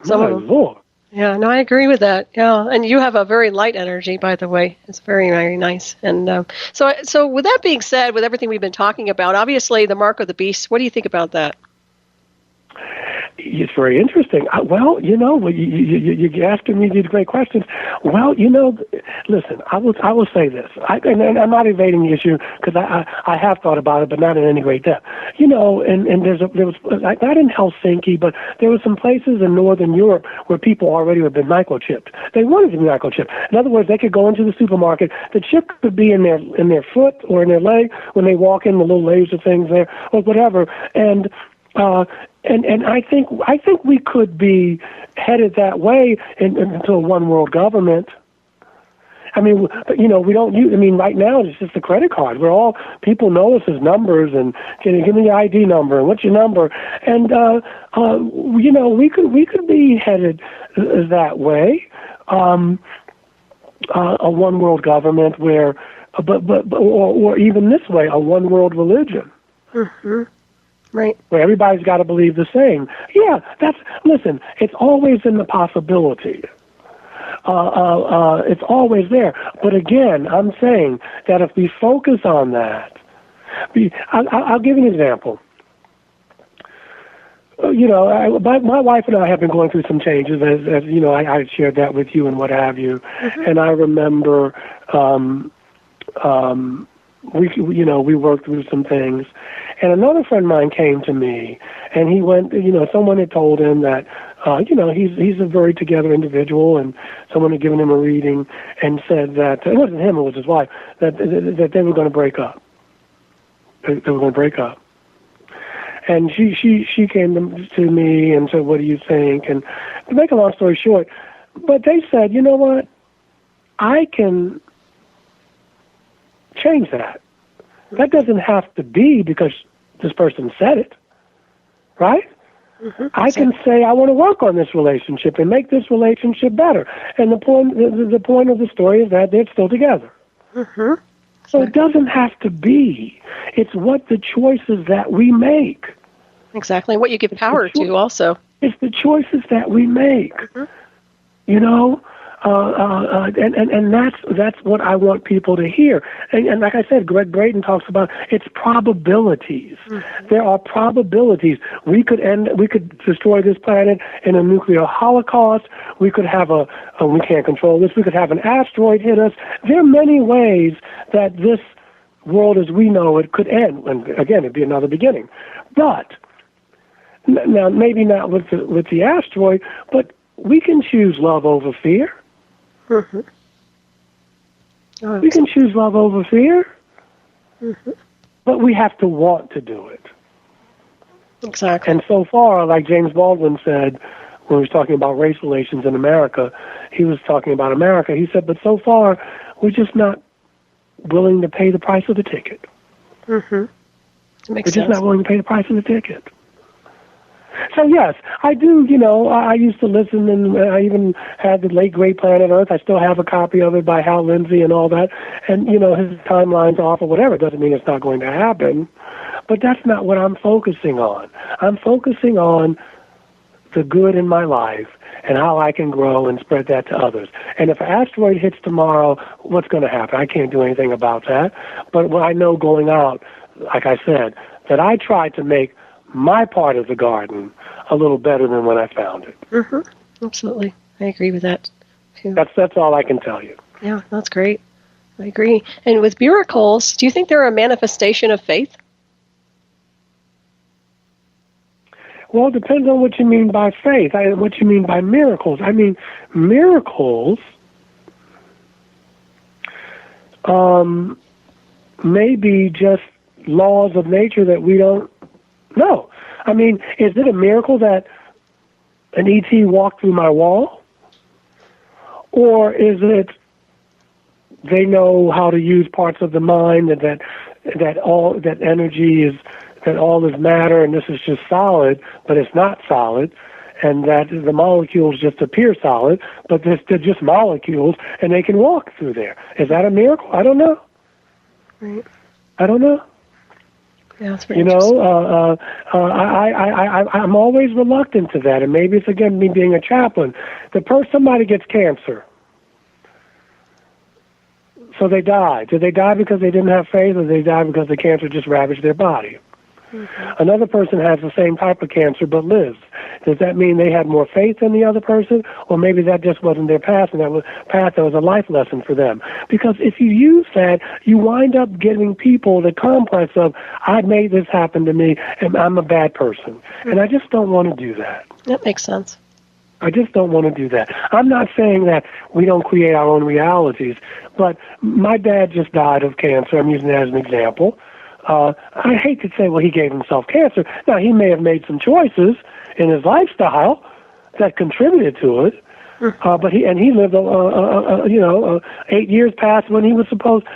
My Lord. Yeah, no, I agree with that. Yeah, and you have a very light energy, by the way. It's very, very nice. And so with that being said, with everything we've been talking about, obviously the mark of the beast, what do you think about that? It's very interesting. You're asking me these great questions. Well, listen, I will say this, and I'm not evading the issue because I have thought about it, but not in any great depth. And there was not in Helsinki, but there were some places in Northern Europe where people already had been microchipped. They wanted to be microchipped. In other words, they could go into the supermarket. The chip could be in their foot or in their leg when they walk in, the little laser things there or whatever, and I think we could be headed that way into a one world government. I mean, we don't use. I mean, right now it's just a credit card. People know us as numbers, and give me your ID number and what's your number, and we could be headed that way, a one world government where, or even this way, a one world religion. Mm-hmm. Right. Where everybody's got to believe the same. Yeah, listen, it's always in the possibility. It's always there. But again, I'm saying that if we focus on that, I'll give you an example. My wife and I have been going through some changes, as I shared that with you and what have you. Mm-hmm. And I remember, we worked through some things. And another friend of mine came to me, and he went, someone had told him that, he's a very together individual, and someone had given him a reading and said that, it wasn't him, it was his wife, that they were going to break up. They were going to break up. And she came to me and said, what do you think? And to make a long story short, but they said, you know what, I can change that. That doesn't have to be because this person said it, right? Mm-hmm. I can say I want to work on this relationship and make this relationship better. And the point of the story is that they're still together. Mm-hmm. So it doesn't have to be. It's what the choices that we make. Exactly. What you give power to also. It's the choices that we make. Mm-hmm. You know? And that's what I want people to hear. And like I said, Greg Brayton talks about it's probabilities. Mm-hmm. There are probabilities. We could destroy this planet in a nuclear holocaust. We could have we can't control this. We could have an asteroid hit us. There are many ways that this world as we know it could end. And again, it'd be another beginning. But now, maybe not with the asteroid, but we can choose love over fear. Mm-hmm. We can choose love over fear, mm-hmm. but we have to want to do it. Exactly. And so far, like James Baldwin said when he was talking about race relations in America, he was talking about America. He said, but so far, we're just not willing to pay the price of the ticket. Mm-hmm. We're just not willing to pay the price of the ticket. So, yes, I do, I used to listen, and I even had the late, great Planet Earth. I still have a copy of it by Hal Lindsey and all that. And, his timeline's off or whatever. It doesn't mean it's not going to happen. But that's not what I'm focusing on. I'm focusing on the good in my life and how I can grow and spread that to others. And if an asteroid hits tomorrow, what's going to happen? I can't do anything about that. But when I know going out, like I said, that I tried to make my part of the garden a little better than when I found it. Mm-hmm. Absolutely. I agree with that, too. That's all I can tell you. Yeah, that's great. I agree. And with miracles, do you think they're a manifestation of faith? Well, it depends on what you mean by faith, what you mean by miracles. I mean, miracles may be just laws of nature that we don't know. I mean, is it a miracle that an ET walked through my wall? Or is it they know how to use parts of the mind and that all that energy is, that all is matter and this is just solid, but it's not solid, and that the molecules just appear solid, but they're just molecules and they can walk through there. Is that a miracle? I don't know. Right. I don't know. Yeah, that's very interesting. I'm always reluctant to that, and maybe it's again me being a chaplain. Somebody gets cancer, so they die. Did they die because they didn't have faith, or did they die because the cancer just ravaged their body? Mm-hmm. Another person has the same type of cancer but lives. Does that mean they had more faith than the other person? Or maybe that just wasn't their path, and that was a life lesson for them. Because if you use that, you wind up giving people the complex of, I made this happen to me, and I'm a bad person. Mm-hmm. And I just don't want to do that. That makes sense. I just don't want to do that. I'm not saying that we don't create our own realities, but my dad just died of cancer. I'm using that as an example. I hate to say, well, he gave himself cancer. Now, he may have made some choices in his lifestyle that contributed to it, but he lived, 8 years past when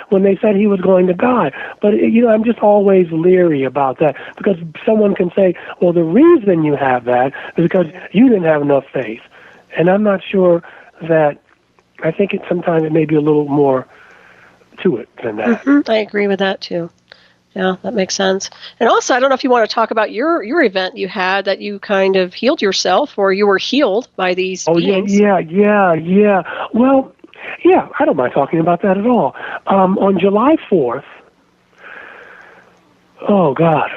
when they said he was going to die. But, I'm just always leery about that, because someone can say, well, the reason you have that is because you didn't have enough faith. And I'm not sure that, I think sometimes it may be a little more to it than that. Mm-hmm. I agree with that, too. Yeah, that makes sense. And also, I don't know if you want to talk about your event you had that you kind of healed yourself, or you were healed by these beings. Yeah. Well, yeah, I don't mind talking about that at all. On July 4th, oh, God,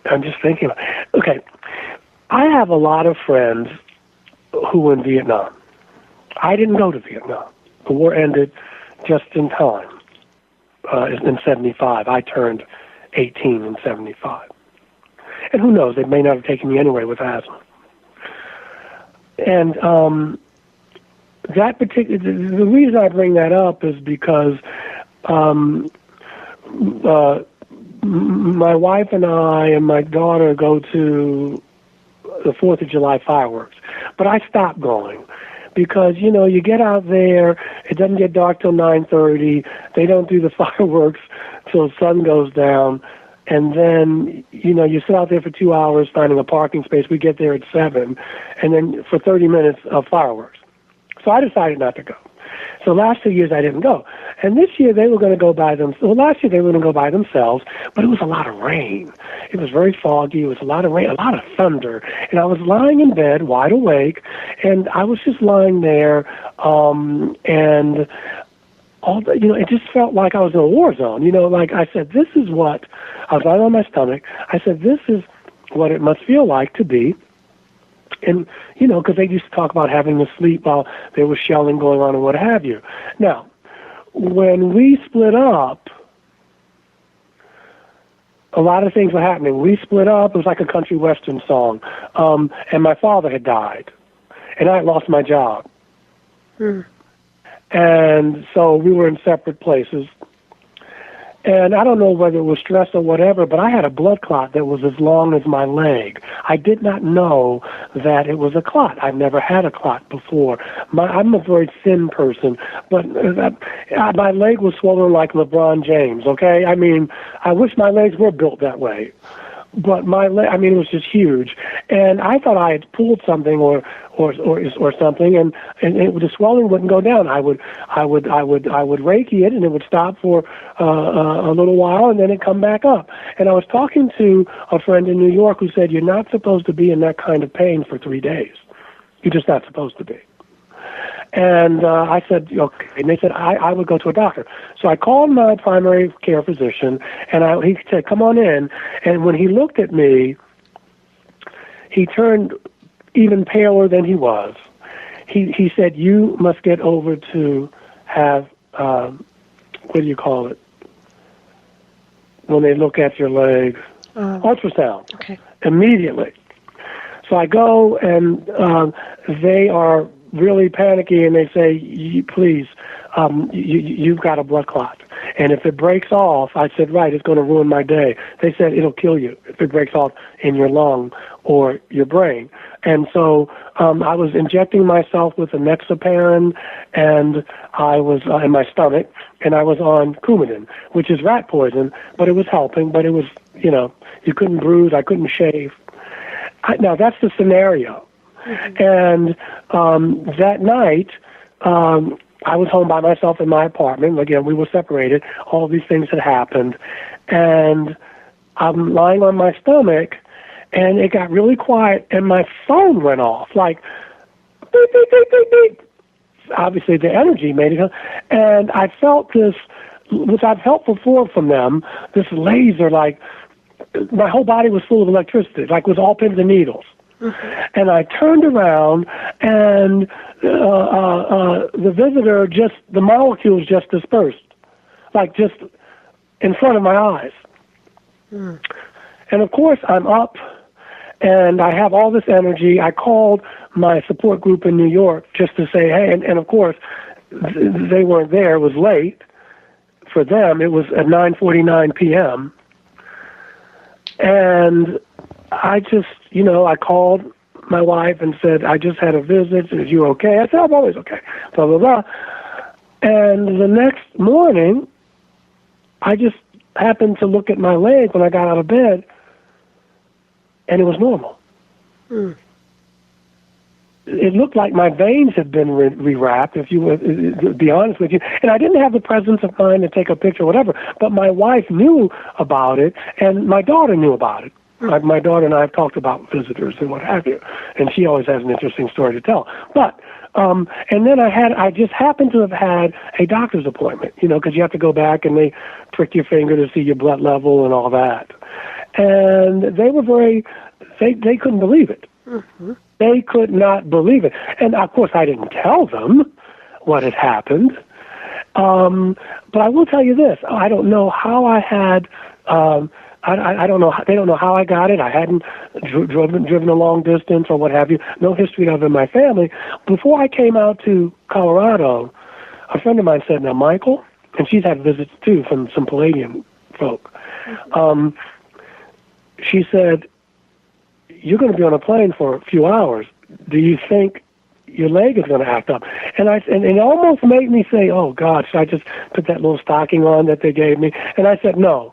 I'm just thinking. Okay, I have a lot of friends who were in Vietnam. I didn't go to Vietnam. The war ended just in time. In 75, I turned 18 in 75. And who knows, they may not have taken me anyway with asthma. And the reason I bring that up is because my wife and I and my daughter go to the 4th of July fireworks. But I stopped going. Because, you get out there, it doesn't get dark till 9:30. They don't do the fireworks till the sun goes down, and then, you sit out there for 2 hours finding a parking space. We get there at 7, and then for 30 minutes of fireworks. So I decided not to go. So last 2 years I didn't go. And this year they were going to go by themselves. Well, last year they were going to go by themselves, but it was a lot of rain. It was very foggy. It was a lot of rain, a lot of thunder. And I was lying in bed, wide awake, and I was just lying there, and it just felt like I was in a war zone. Like I said, this is what, I was lying on my stomach. I said, this is what it must feel like to be. And, because they used to talk about having to sleep while there was shelling going on and what have you. Now, when we split up, a lot of things were happening. We split up. It was like a country western song. And my father had died. And I had lost my job. And so we were in separate places. And I don't know whether it was stress or whatever, but I had a blood clot that was as long as my leg. I did not know that it was a clot. I've never had a clot before. I'm a very thin person, but my leg was swollen like LeBron James, okay? I mean, I wish my legs were built that way. But my leg, it was just huge. And I thought I had pulled something or something, and the swelling wouldn't go down. I would Reiki it, and it would stop for a little while, and then it'd come back up. And I was talking to a friend in New York who said, you're not supposed to be in that kind of pain for 3 days. You're just not supposed to be. And I said, okay. And they said, I would go to a doctor. So I called my primary care physician, and he said, come on in. And when he looked at me, he turned even paler than he was. He said, you must get over to have, what do you call it, when they look at your legs? Ultrasound. Okay. Immediately. So I go, and they are really panicky, and they say, please, you've got a blood clot. And if it breaks off, I said, right, it's going to ruin my day. They said, it'll kill you if it breaks off in your lung or your brain. And so I was injecting myself with enoxaparin, and I was in my stomach, and I was on Coumadin, which is rat poison, but it was helping, but it was, you couldn't bruise, I couldn't shave. Now, that's the scenario. And that night, I was home by myself in my apartment. Again, we were separated. All these things had happened. And I'm lying on my stomach, and it got really quiet, and my phone went off, like, beep, beep, beep, beep, beep. Obviously, the energy made it. And I felt this, which I've felt before from them, this laser, like, my whole body was full of electricity, like it was all pins and needles. And I turned around, and the visitor the molecules just dispersed, like just in front of my eyes. And of course, I'm up, and I have all this energy. I called my support group in New York just to say, hey, and of course, they weren't there. It was late for them. It was at 9:49 p.m. And I just, I called my wife and said, I just had a visit. Is you okay? I said, I'm always okay. Blah, blah, blah. And the next morning, I just happened to look at my leg when I got out of bed, and it was normal. It looked like my veins had been rewrapped, if you would to be honest with you. And I didn't have the presence of mind to take a picture or whatever, but my wife knew about it, and my daughter knew about it. My daughter and I have talked about visitors and what have you, and she always has an interesting story to tell. But and then I just happened to have had a doctor's appointment, because you have to go back and they prick your finger to see your blood level and all that. And they were they couldn't believe it. They could not believe it. And of course, I didn't tell them what had happened. But I will tell you this: I don't know how I had. I don't know. They don't know how I got it. I hadn't driven a long distance or what have you. No history of it in my family. Before I came out to Colorado, a friend of mine said, "Now, Michael," and she's had visits too from some Palladian folk. She said, "You're going to be on a plane for a few hours. Do you think your leg is going to act up?" And it almost made me say, oh, God, should I just put that little stocking on that they gave me? And I said, no.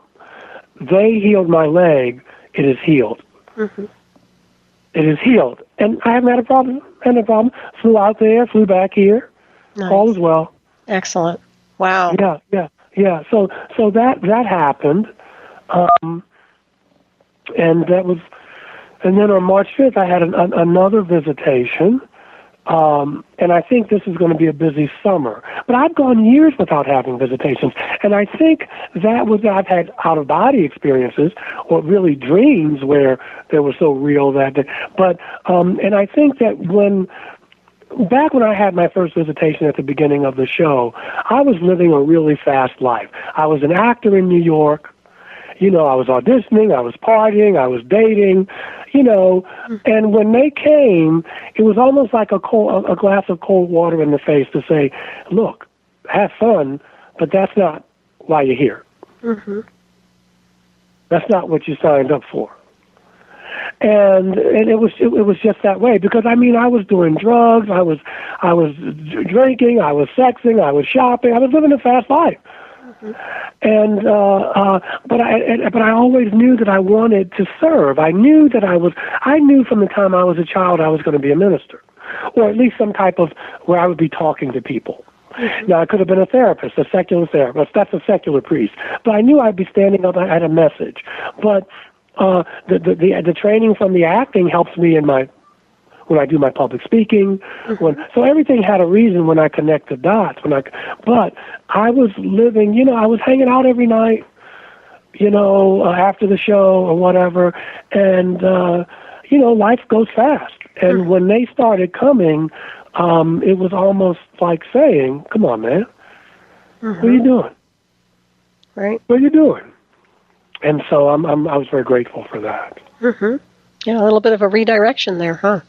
They healed my leg. It is healed. Mm-hmm. It is healed. And I haven't had a problem. Flew out there, flew back here. Nice. All is well. Excellent. Wow. Yeah. So that happened. And that was, and then on March 5th, I had another visitation. And I think this is going to be a busy summer. But I've gone years without having visitations. And I think I've had out-of-body experiences, or really dreams where they were so real that, but, and I think that back when I had my first visitation at the beginning of the show, I was living a really fast life. I was an actor in New York. I was auditioning, I was partying, I was dating, and when they came, it was almost like a glass of cold water in the face to say, look, have fun, but that's not why you're here. Mm-hmm. That's not what you signed up for. And it was just that way, because I was doing drugs, I was drinking, I was sexing, I was shopping, I was living a fast life. And but I always knew that I wanted to serve. I knew from the time I was a child I was going to be a minister, or at least some type of where I would be talking to people. Mm-hmm. Now I could have been a therapist, a secular therapist. That's a secular priest. But I knew I'd be standing up at a message. But the training from the acting helps me when I do my public speaking. Mm-hmm. So everything had a reason when I connect the dots. But I was living, I was hanging out every night, after the show or whatever, and life goes fast. And mm-hmm. when they started coming, it was almost like saying, "Come on, man, mm-hmm. what are you doing? Right? What are you doing?" And so I was very grateful for that. Mm-hmm. Yeah, a little bit of a redirection there, huh?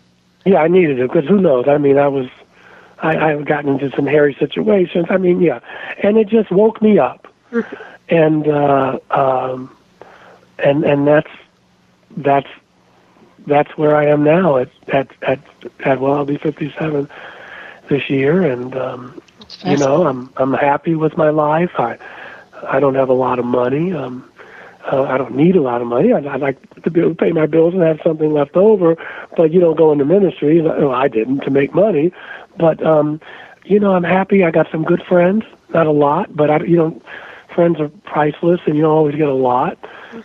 Yeah, I needed it, because who knows? I've gotten into some hairy situations. And it just woke me up. Mm-hmm. And that's where I am now. I'll be 57 this year, and I'm happy with my life. I don't have a lot of money. I don't need a lot of money. I'd like to be able to pay my bills and have something left over, but you don't go into ministry. I didn't, to make money. But, I'm happy. I got some good friends, not a lot, but friends are priceless, and you don't always get a lot.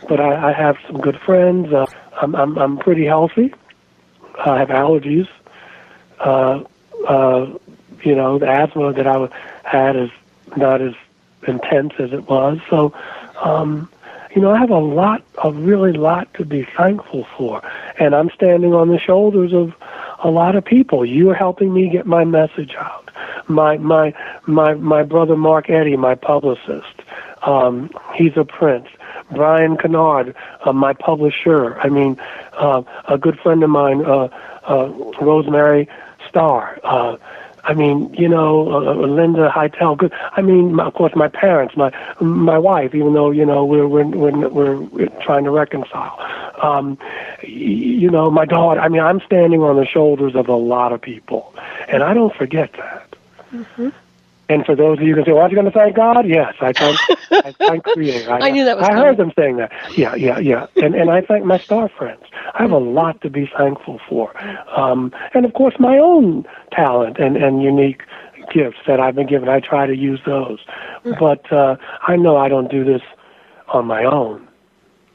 But I have some good friends. I'm pretty healthy. I have allergies. The asthma that I had is not as intense as it was. So, I have a really lot to be thankful for. And I'm standing on the shoulders of a lot of people. You are helping me get my message out. My brother Mark Eddy, my publicist, he's a prince. Brian Kennard, my publisher. A good friend of mine, Rosemary Starr. Linda Hytel. Good. Of course, my parents, my wife. Even though we're trying to reconcile. My daughter. I'm standing on the shoulders of a lot of people, and I don't forget that. Mm-hmm. And for those of you who say, "Well, aren't you going to thank God?" Yes, I thank Creator. I knew that was. I heard them saying that. Yeah. And I thank my star friends. I have a lot to be thankful for, and of course my own talent and unique gifts that I've been given. I try to use those, but I know I don't do this on my own.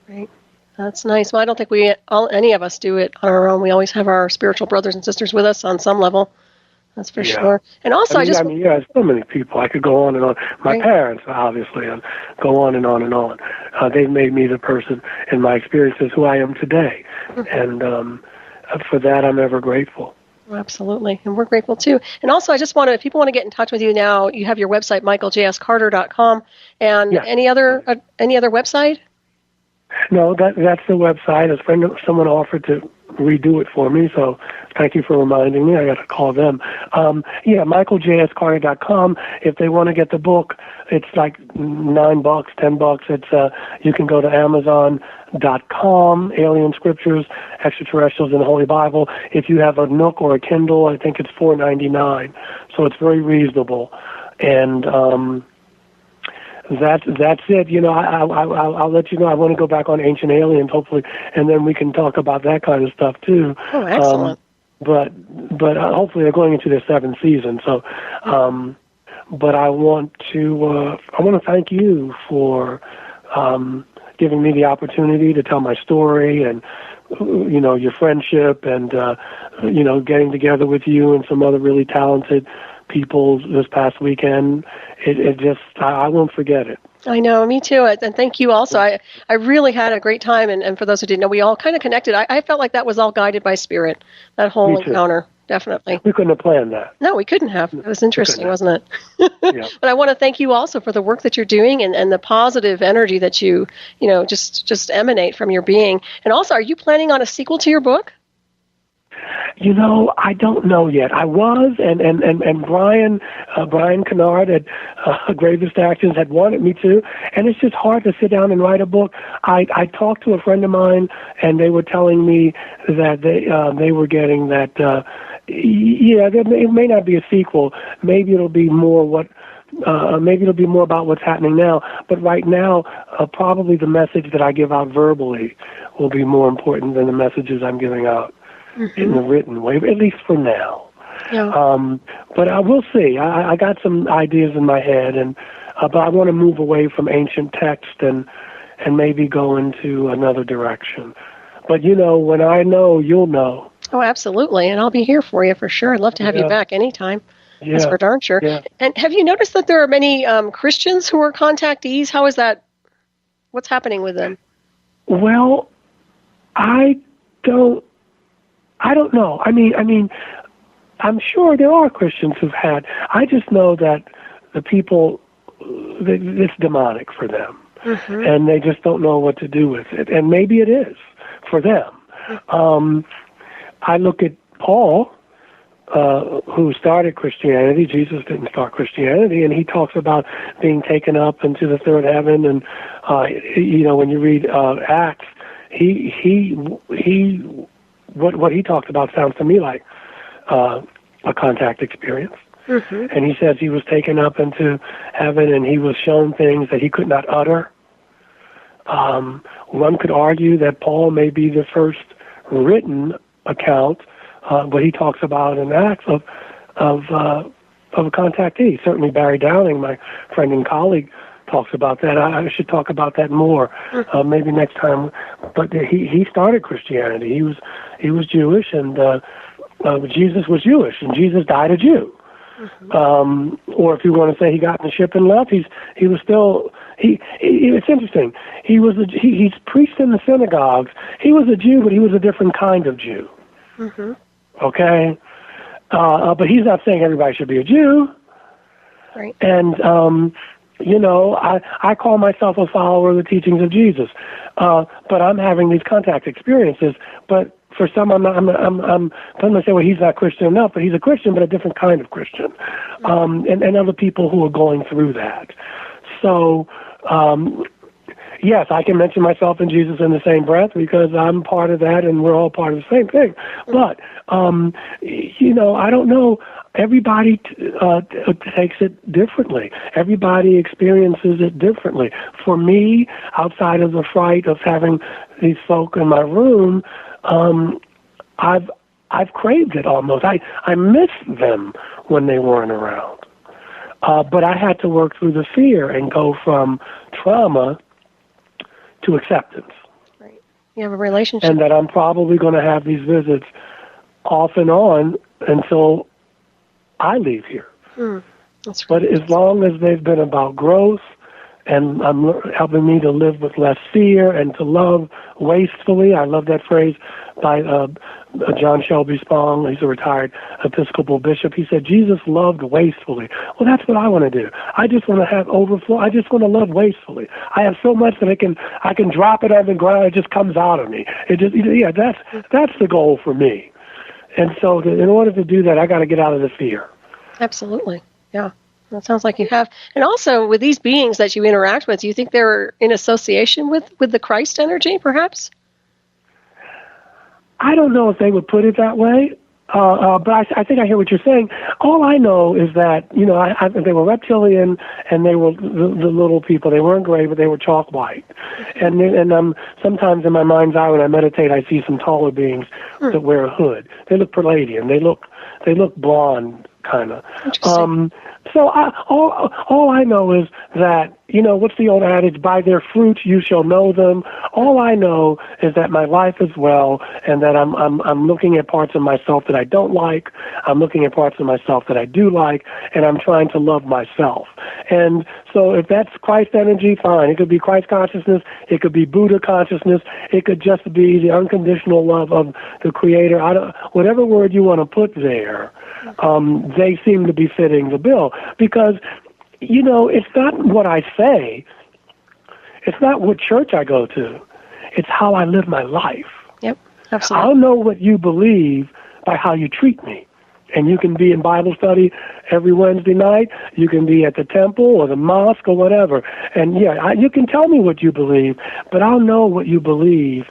Right. That's nice. Well, I don't think any of us do it on our own. We always have our spiritual brothers and sisters with us on some level. That's for sure. And also, so many people. I could go on and on. My parents, obviously, and go on and on and on. They've made me the person in my experiences who I am today. Mm-hmm. And for that, I'm ever grateful. Absolutely. And we're grateful, too. And also, if people want to get in touch with you now, you have your website, michaeljscarter.com. And any other website? No, that's the website. Someone offered to redo it for me, so thank you for reminding me. I got to call them. MichaelJSCarter.com. If they want to get the book, it's like $9, $10. It's you can go to Amazon.com, Alien Scriptures, Extraterrestrials in the Holy Bible. If you have a Nook or a Kindle, I think it's $4.99. So it's very reasonable. And that's it. You know, I'll let you know. I want to go back on Ancient Aliens, hopefully, and then we can talk about that kind of stuff too. Oh, excellent. But hopefully they're going into their 7th season. So, but I want to thank you for giving me the opportunity to tell my story, and you know, your friendship, and you know, getting together with you and some other really talented people this past weekend. It just, I won't forget it. I know, me too. And thank you also. I really had a great time. And for those who didn't know, we all kind of connected. I felt like that was all guided by Spirit, that whole encounter. Definitely. We couldn't have planned that. No, we couldn't have. It was interesting, wasn't it? Yeah. But I want to thank you also for the work that you're doing, and the positive energy that you know, just emanate from your being. And also, are you planning on a sequel to your book? You know, I don't know yet. I was, and Brian Kennard at Gravest Actions had wanted me to, and it's just hard to sit down and write a book. I talked to a friend of mine, and they were telling me that they were getting that. It may not be a sequel. Maybe it'll be more maybe it'll be more about what's happening now. But right now, probably the message that I give out verbally will be more important than the messages I'm giving out in the written way, at least for now. Yeah. But I will see. I got some ideas in my head, and but I want to move away from ancient text and maybe go into another direction. But you know, when I know, you'll know. Oh, absolutely. And I'll be here for you for sure. I'd love to have you back anytime. Yeah. That's for darn sure. Yeah. And have you noticed that there are many Christians who are contactees? How is that? What's happening with them? Well, I don't know. I mean, I'm sure there are Christians who've had. I just know that the people, it's demonic for them, and they just don't know what to do with it. And maybe it is for them. I look at Paul, who started Christianity. Jesus didn't start Christianity, and he talks about being taken up into the third heaven. And you know, when you read Acts, what he talks about sounds to me like a contact experience. And he says he was taken up into heaven, and he was shown things that he could not utter. One could argue that Paul may be the first written account, what he talks about in Acts of a contactee. Certainly Barry Downing, my friend and colleague, talks about that. I should talk about that more, maybe next time. But he started Christianity. He was Jewish, and Jesus was Jewish, and Jesus died a Jew. Or if you want to say he got in the ship and left, he was still. It's interesting. He's preached in the synagogues. He was a Jew, but he was a different kind of Jew. Okay, but he's not saying everybody should be a Jew. Right. And you know, I call myself a follower of the teachings of Jesus, but I'm having these contact experiences. But for some, I'm going to say, well, he's not Christian enough, but he's a Christian, but a different kind of Christian, and other people who are going through that. So, yes, I can mention myself and Jesus in the same breath because I'm part of that, and we're all part of the same thing. But, you know, I don't know. Everybody takes it differently. Everybody experiences it differently. For me, outside of the fright of having these folk in my room, I've craved it almost. I miss them when they weren't around. But I had to work through the fear and go from trauma to acceptance. Right. You have a relationship. And that I'm probably going to have these visits off and on until I leave here. That's right. But as long as they've been about growth and helping me to live with less fear and to love wastefully. I love that phrase by John Shelby Spong. He's a retired Episcopal bishop. He said, Jesus loved wastefully. Well, that's what I want to do. I just want to have overflow. I just want to love wastefully. I have so much that I can drop it on the ground. It just comes out of me. That's the goal for me. And so in order to do that, I got to get out of the fear. Absolutely. Yeah. That sounds like you have. And also, with these beings that you interact with, do you think they're in association with the Christ energy, perhaps? I don't know if they would put it that way, but I think I hear what you're saying. All I know is that, they were reptilian, and they were the little people. They weren't gray, but they were chalk white. And sometimes in my mind's eye, when I meditate, I see some taller beings that wear a hood. They look Palladian. They look blonde, kind of. So all I know is that, what's the old adage? By their fruits you shall know them. All I know is that my life is well, and that I'm looking at parts of myself that I don't like. I'm looking at parts of myself that I do like, and I'm trying to love myself. And so if that's Christ energy, fine. It could be Christ consciousness. It could be Buddha consciousness. It could just be the unconditional love of the Creator. Whatever word you want to put there, they seem to be fitting the bill. Because, it's not what I say. It's not what church I go to. It's how I live my life. Yep, absolutely. I'll know what you believe by how you treat me. And you can be in Bible study every Wednesday night. You can be at the temple or the mosque or whatever. And, you can tell me what you believe, but I'll know what you believe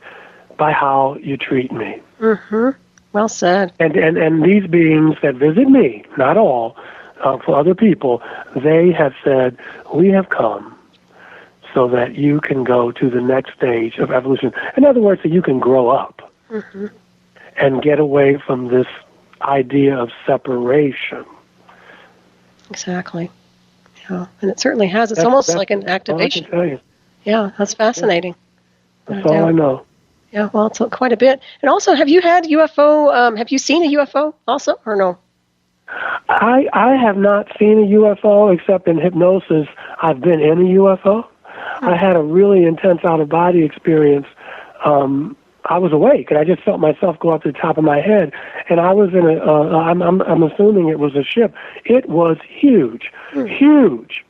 by how you treat me. Mm-hmm. Well said. And these beings that visit me, not all, for other people, they have said, we have come so that you can go to the next stage of evolution. In other words, so you can grow up and get away from this idea of separation. Exactly. Yeah, and it certainly has. It's almost like an activation. All I can tell you. Yeah, that's fascinating. Yeah. That's all I know. Yeah, well, it's quite a bit. And also, have you had UFO, have you seen a UFO also, or no? I have not seen a UFO except in hypnosis. I've been in a UFO. I had a really intense out-of-body experience. I was awake, and I just felt myself go up to the top of my head. And I was in I'm assuming it was a ship. It was huge, huge.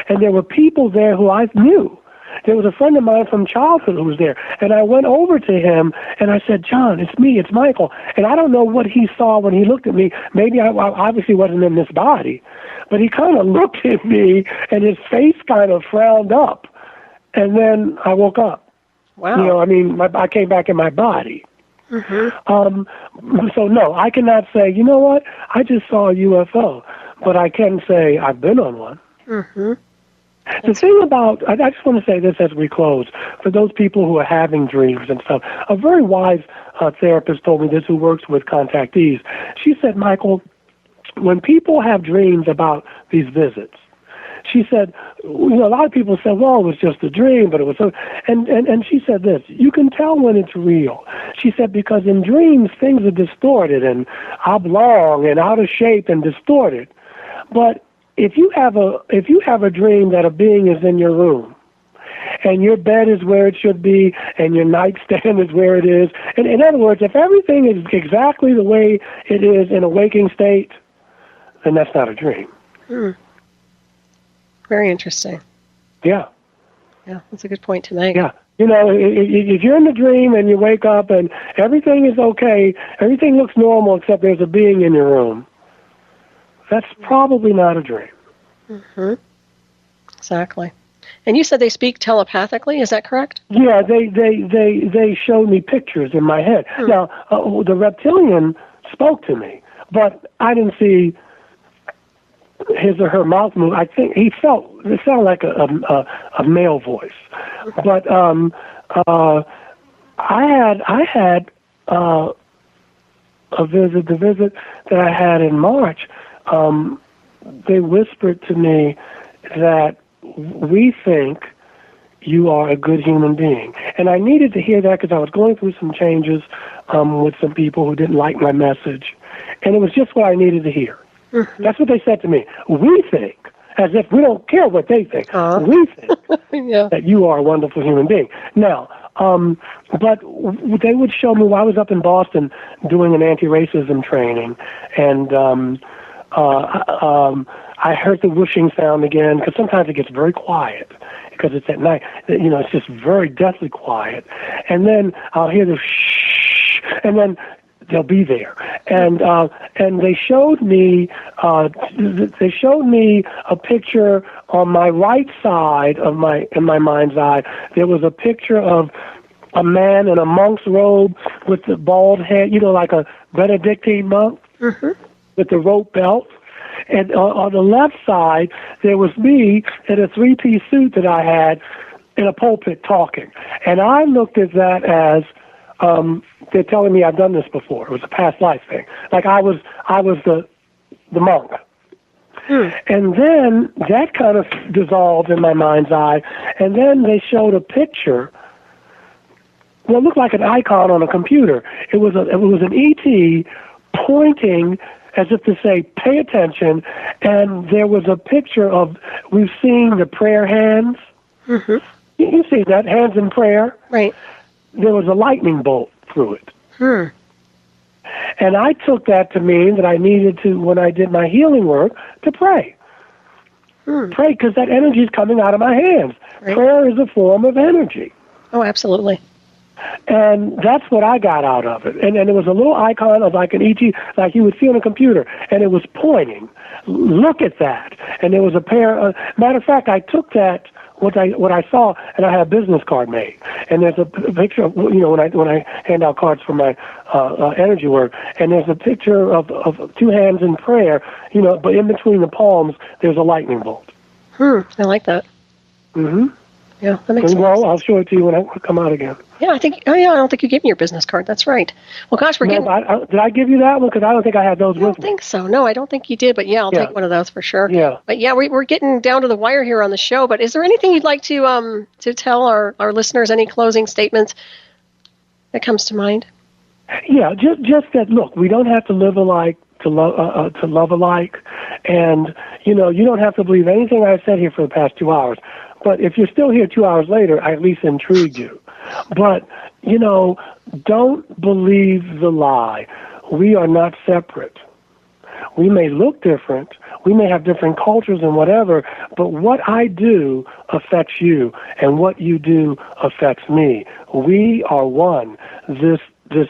And there were people there who I knew. There was a friend of mine from childhood who was there, and I went over to him, and I said, John, it's me, it's Michael. And I don't know what he saw when he looked at me. Maybe I obviously wasn't in this body, but he kind of looked at me, and his face kind of frowned up. And then I woke up. Wow. I came back in my body. Mm-hmm. So, no, I cannot say, you know what, I just saw a UFO, but I can say I've been on one. Mm-hmm. The thing about, I just want to say this as we close, for those people who are having dreams and stuff, a very wise therapist told me this who works with contactees. She said, Michael, when people have dreams about these visits, she said, a lot of people say, well, it was just a dream, but it was so, and she said this, you can tell when it's real. She said, because in dreams, things are distorted and oblong and out of shape and distorted. But if you have a dream that a being is in your room, and your bed is where it should be, and your nightstand is where it is, and in other words, if everything is exactly the way it is in a waking state, then that's not a dream. Very interesting. Yeah. Yeah, that's a good point to make. Yeah. If you're in the dream and you wake up and everything is okay, everything looks normal except there's a being in your room, that's probably not a dream. Mm-hmm. Exactly. And you said they speak telepathically, is that correct? Yeah, they showed me pictures in my head. Now, the reptilian spoke to me, but I didn't see his or her mouth move. I think it sounded like a male voice. But I had the visit that I had in March. They whispered to me that we think you are a good human being. And I needed to hear that because I was going through some changes with some people who didn't like my message. And it was just what I needed to hear. Mm-hmm. That's what they said to me. We think. as if we don't care what they think. We think that you are a wonderful human being. Now, but they would show me while I was up in Boston doing an anti-racism training, and I heard the whooshing sound again, because sometimes it gets very quiet because it's at night. You know, it's just very deathly quiet. And then I'll hear the shh, and then they'll be there. And they showed me a picture on my right side in my mind's eye. There was a picture of a man in a monk's robe with the bald head, you know, like a Benedictine monk with the rope belt. And on the left side, there was me in a three-piece suit that I had in a pulpit talking. And I looked at that as, they're telling me I've done this before. It was a past life thing. Like I was the monk. And then that kind of dissolved in my mind's eye. And then they showed a picture. Well, it looked like an icon on a computer. It was an ET pointing as if to say, pay attention. And there was a picture of, we've seen the prayer hands. You see that, hands in prayer. Right. There was a lightning bolt through it. And I took that to mean that I needed to, when I did my healing work, to pray. Pray, because that energy is coming out of my hands. Right. Prayer is a form of energy. Oh, absolutely. And that's what I got out of it. And it was a little icon of like an ET, like you would see on a computer, and it was pointing. Look at that. And there was a pair. Matter of fact, I took that, what I saw, and I had a business card made. And there's a picture of, you know, when I hand out cards for my energy work, and there's a picture of two hands in prayer, you know, but in between the palms, there's a lightning bolt. I like that. Yeah, that makes sense. Well, I'll show it to you when I come out again. Yeah, I think. Oh, yeah, I don't think you gave me your business card. That's right. Well, gosh, we're getting. Did I give you that one? Because I don't think I had those with me. I don't think so. No, I don't think you did. But yeah, I'll take one of those for sure. Yeah. But yeah, we're getting down to the wire here on the show. But is there anything you'd like to tell our listeners? Any closing statements that comes to mind? Yeah, just that. Look, we don't have to live alike to love alike, and you know, you don't have to believe anything I said here for the past 2 hours. But if you're still here 2 hours later, I at least intrigued you. But, you know, don't believe the lie. We are not separate. We may look different. We may have different cultures and whatever, but what I do affects you, and what you do affects me. We are one. This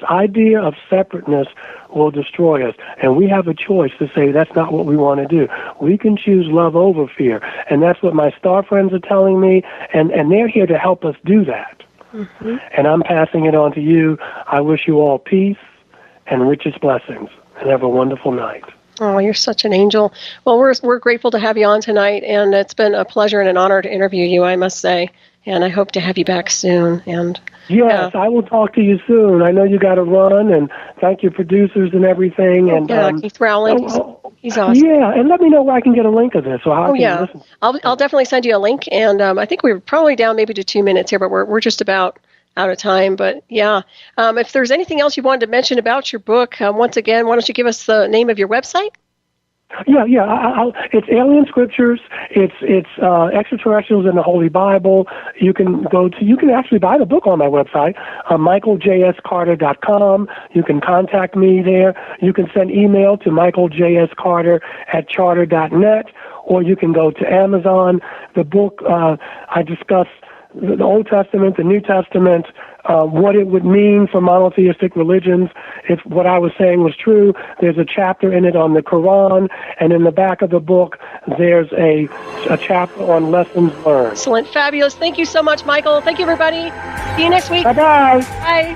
idea of separateness will destroy us, and we have a choice to say that's not what we want to do. We can choose love over fear, and that's what my star friends are telling me, and they're here to help us do that. And I'm passing it on to you. I wish you all peace and richest blessings, and have a wonderful night. Oh, you're such an angel. Well, we're grateful to have you on tonight, and it's been a pleasure and an honor to interview you, I must say. And I hope to have you back soon. And yes, I will talk to you soon. I know you got to run, and thank your producers and everything. And Keith Rowland, he's awesome. Yeah, and let me know where I can get a link of this. So I can listen. I'll definitely send you a link. And I think we're probably down maybe to 2 minutes here, but we're just about out of time. But yeah, if there's anything else you wanted to mention about your book, once again, why don't you give us the name of your website? Yeah. It's Alien Scriptures. It's Extraterrestrials in the Holy Bible. You can actually buy the book on my website, michaeljscarter.com. You can contact me there. You can send email to michaeljscarter@charter.net, or you can go to Amazon. The book, I discuss the Old Testament, the New Testament, what it would mean for monotheistic religions if what I was saying was true. There's a chapter in it on the Quran, and in the back of the book, there's a chapter on lessons learned. Excellent. Fabulous. Thank you so much, Michael. Thank you, everybody. See you next week. Bye-bye. Bye.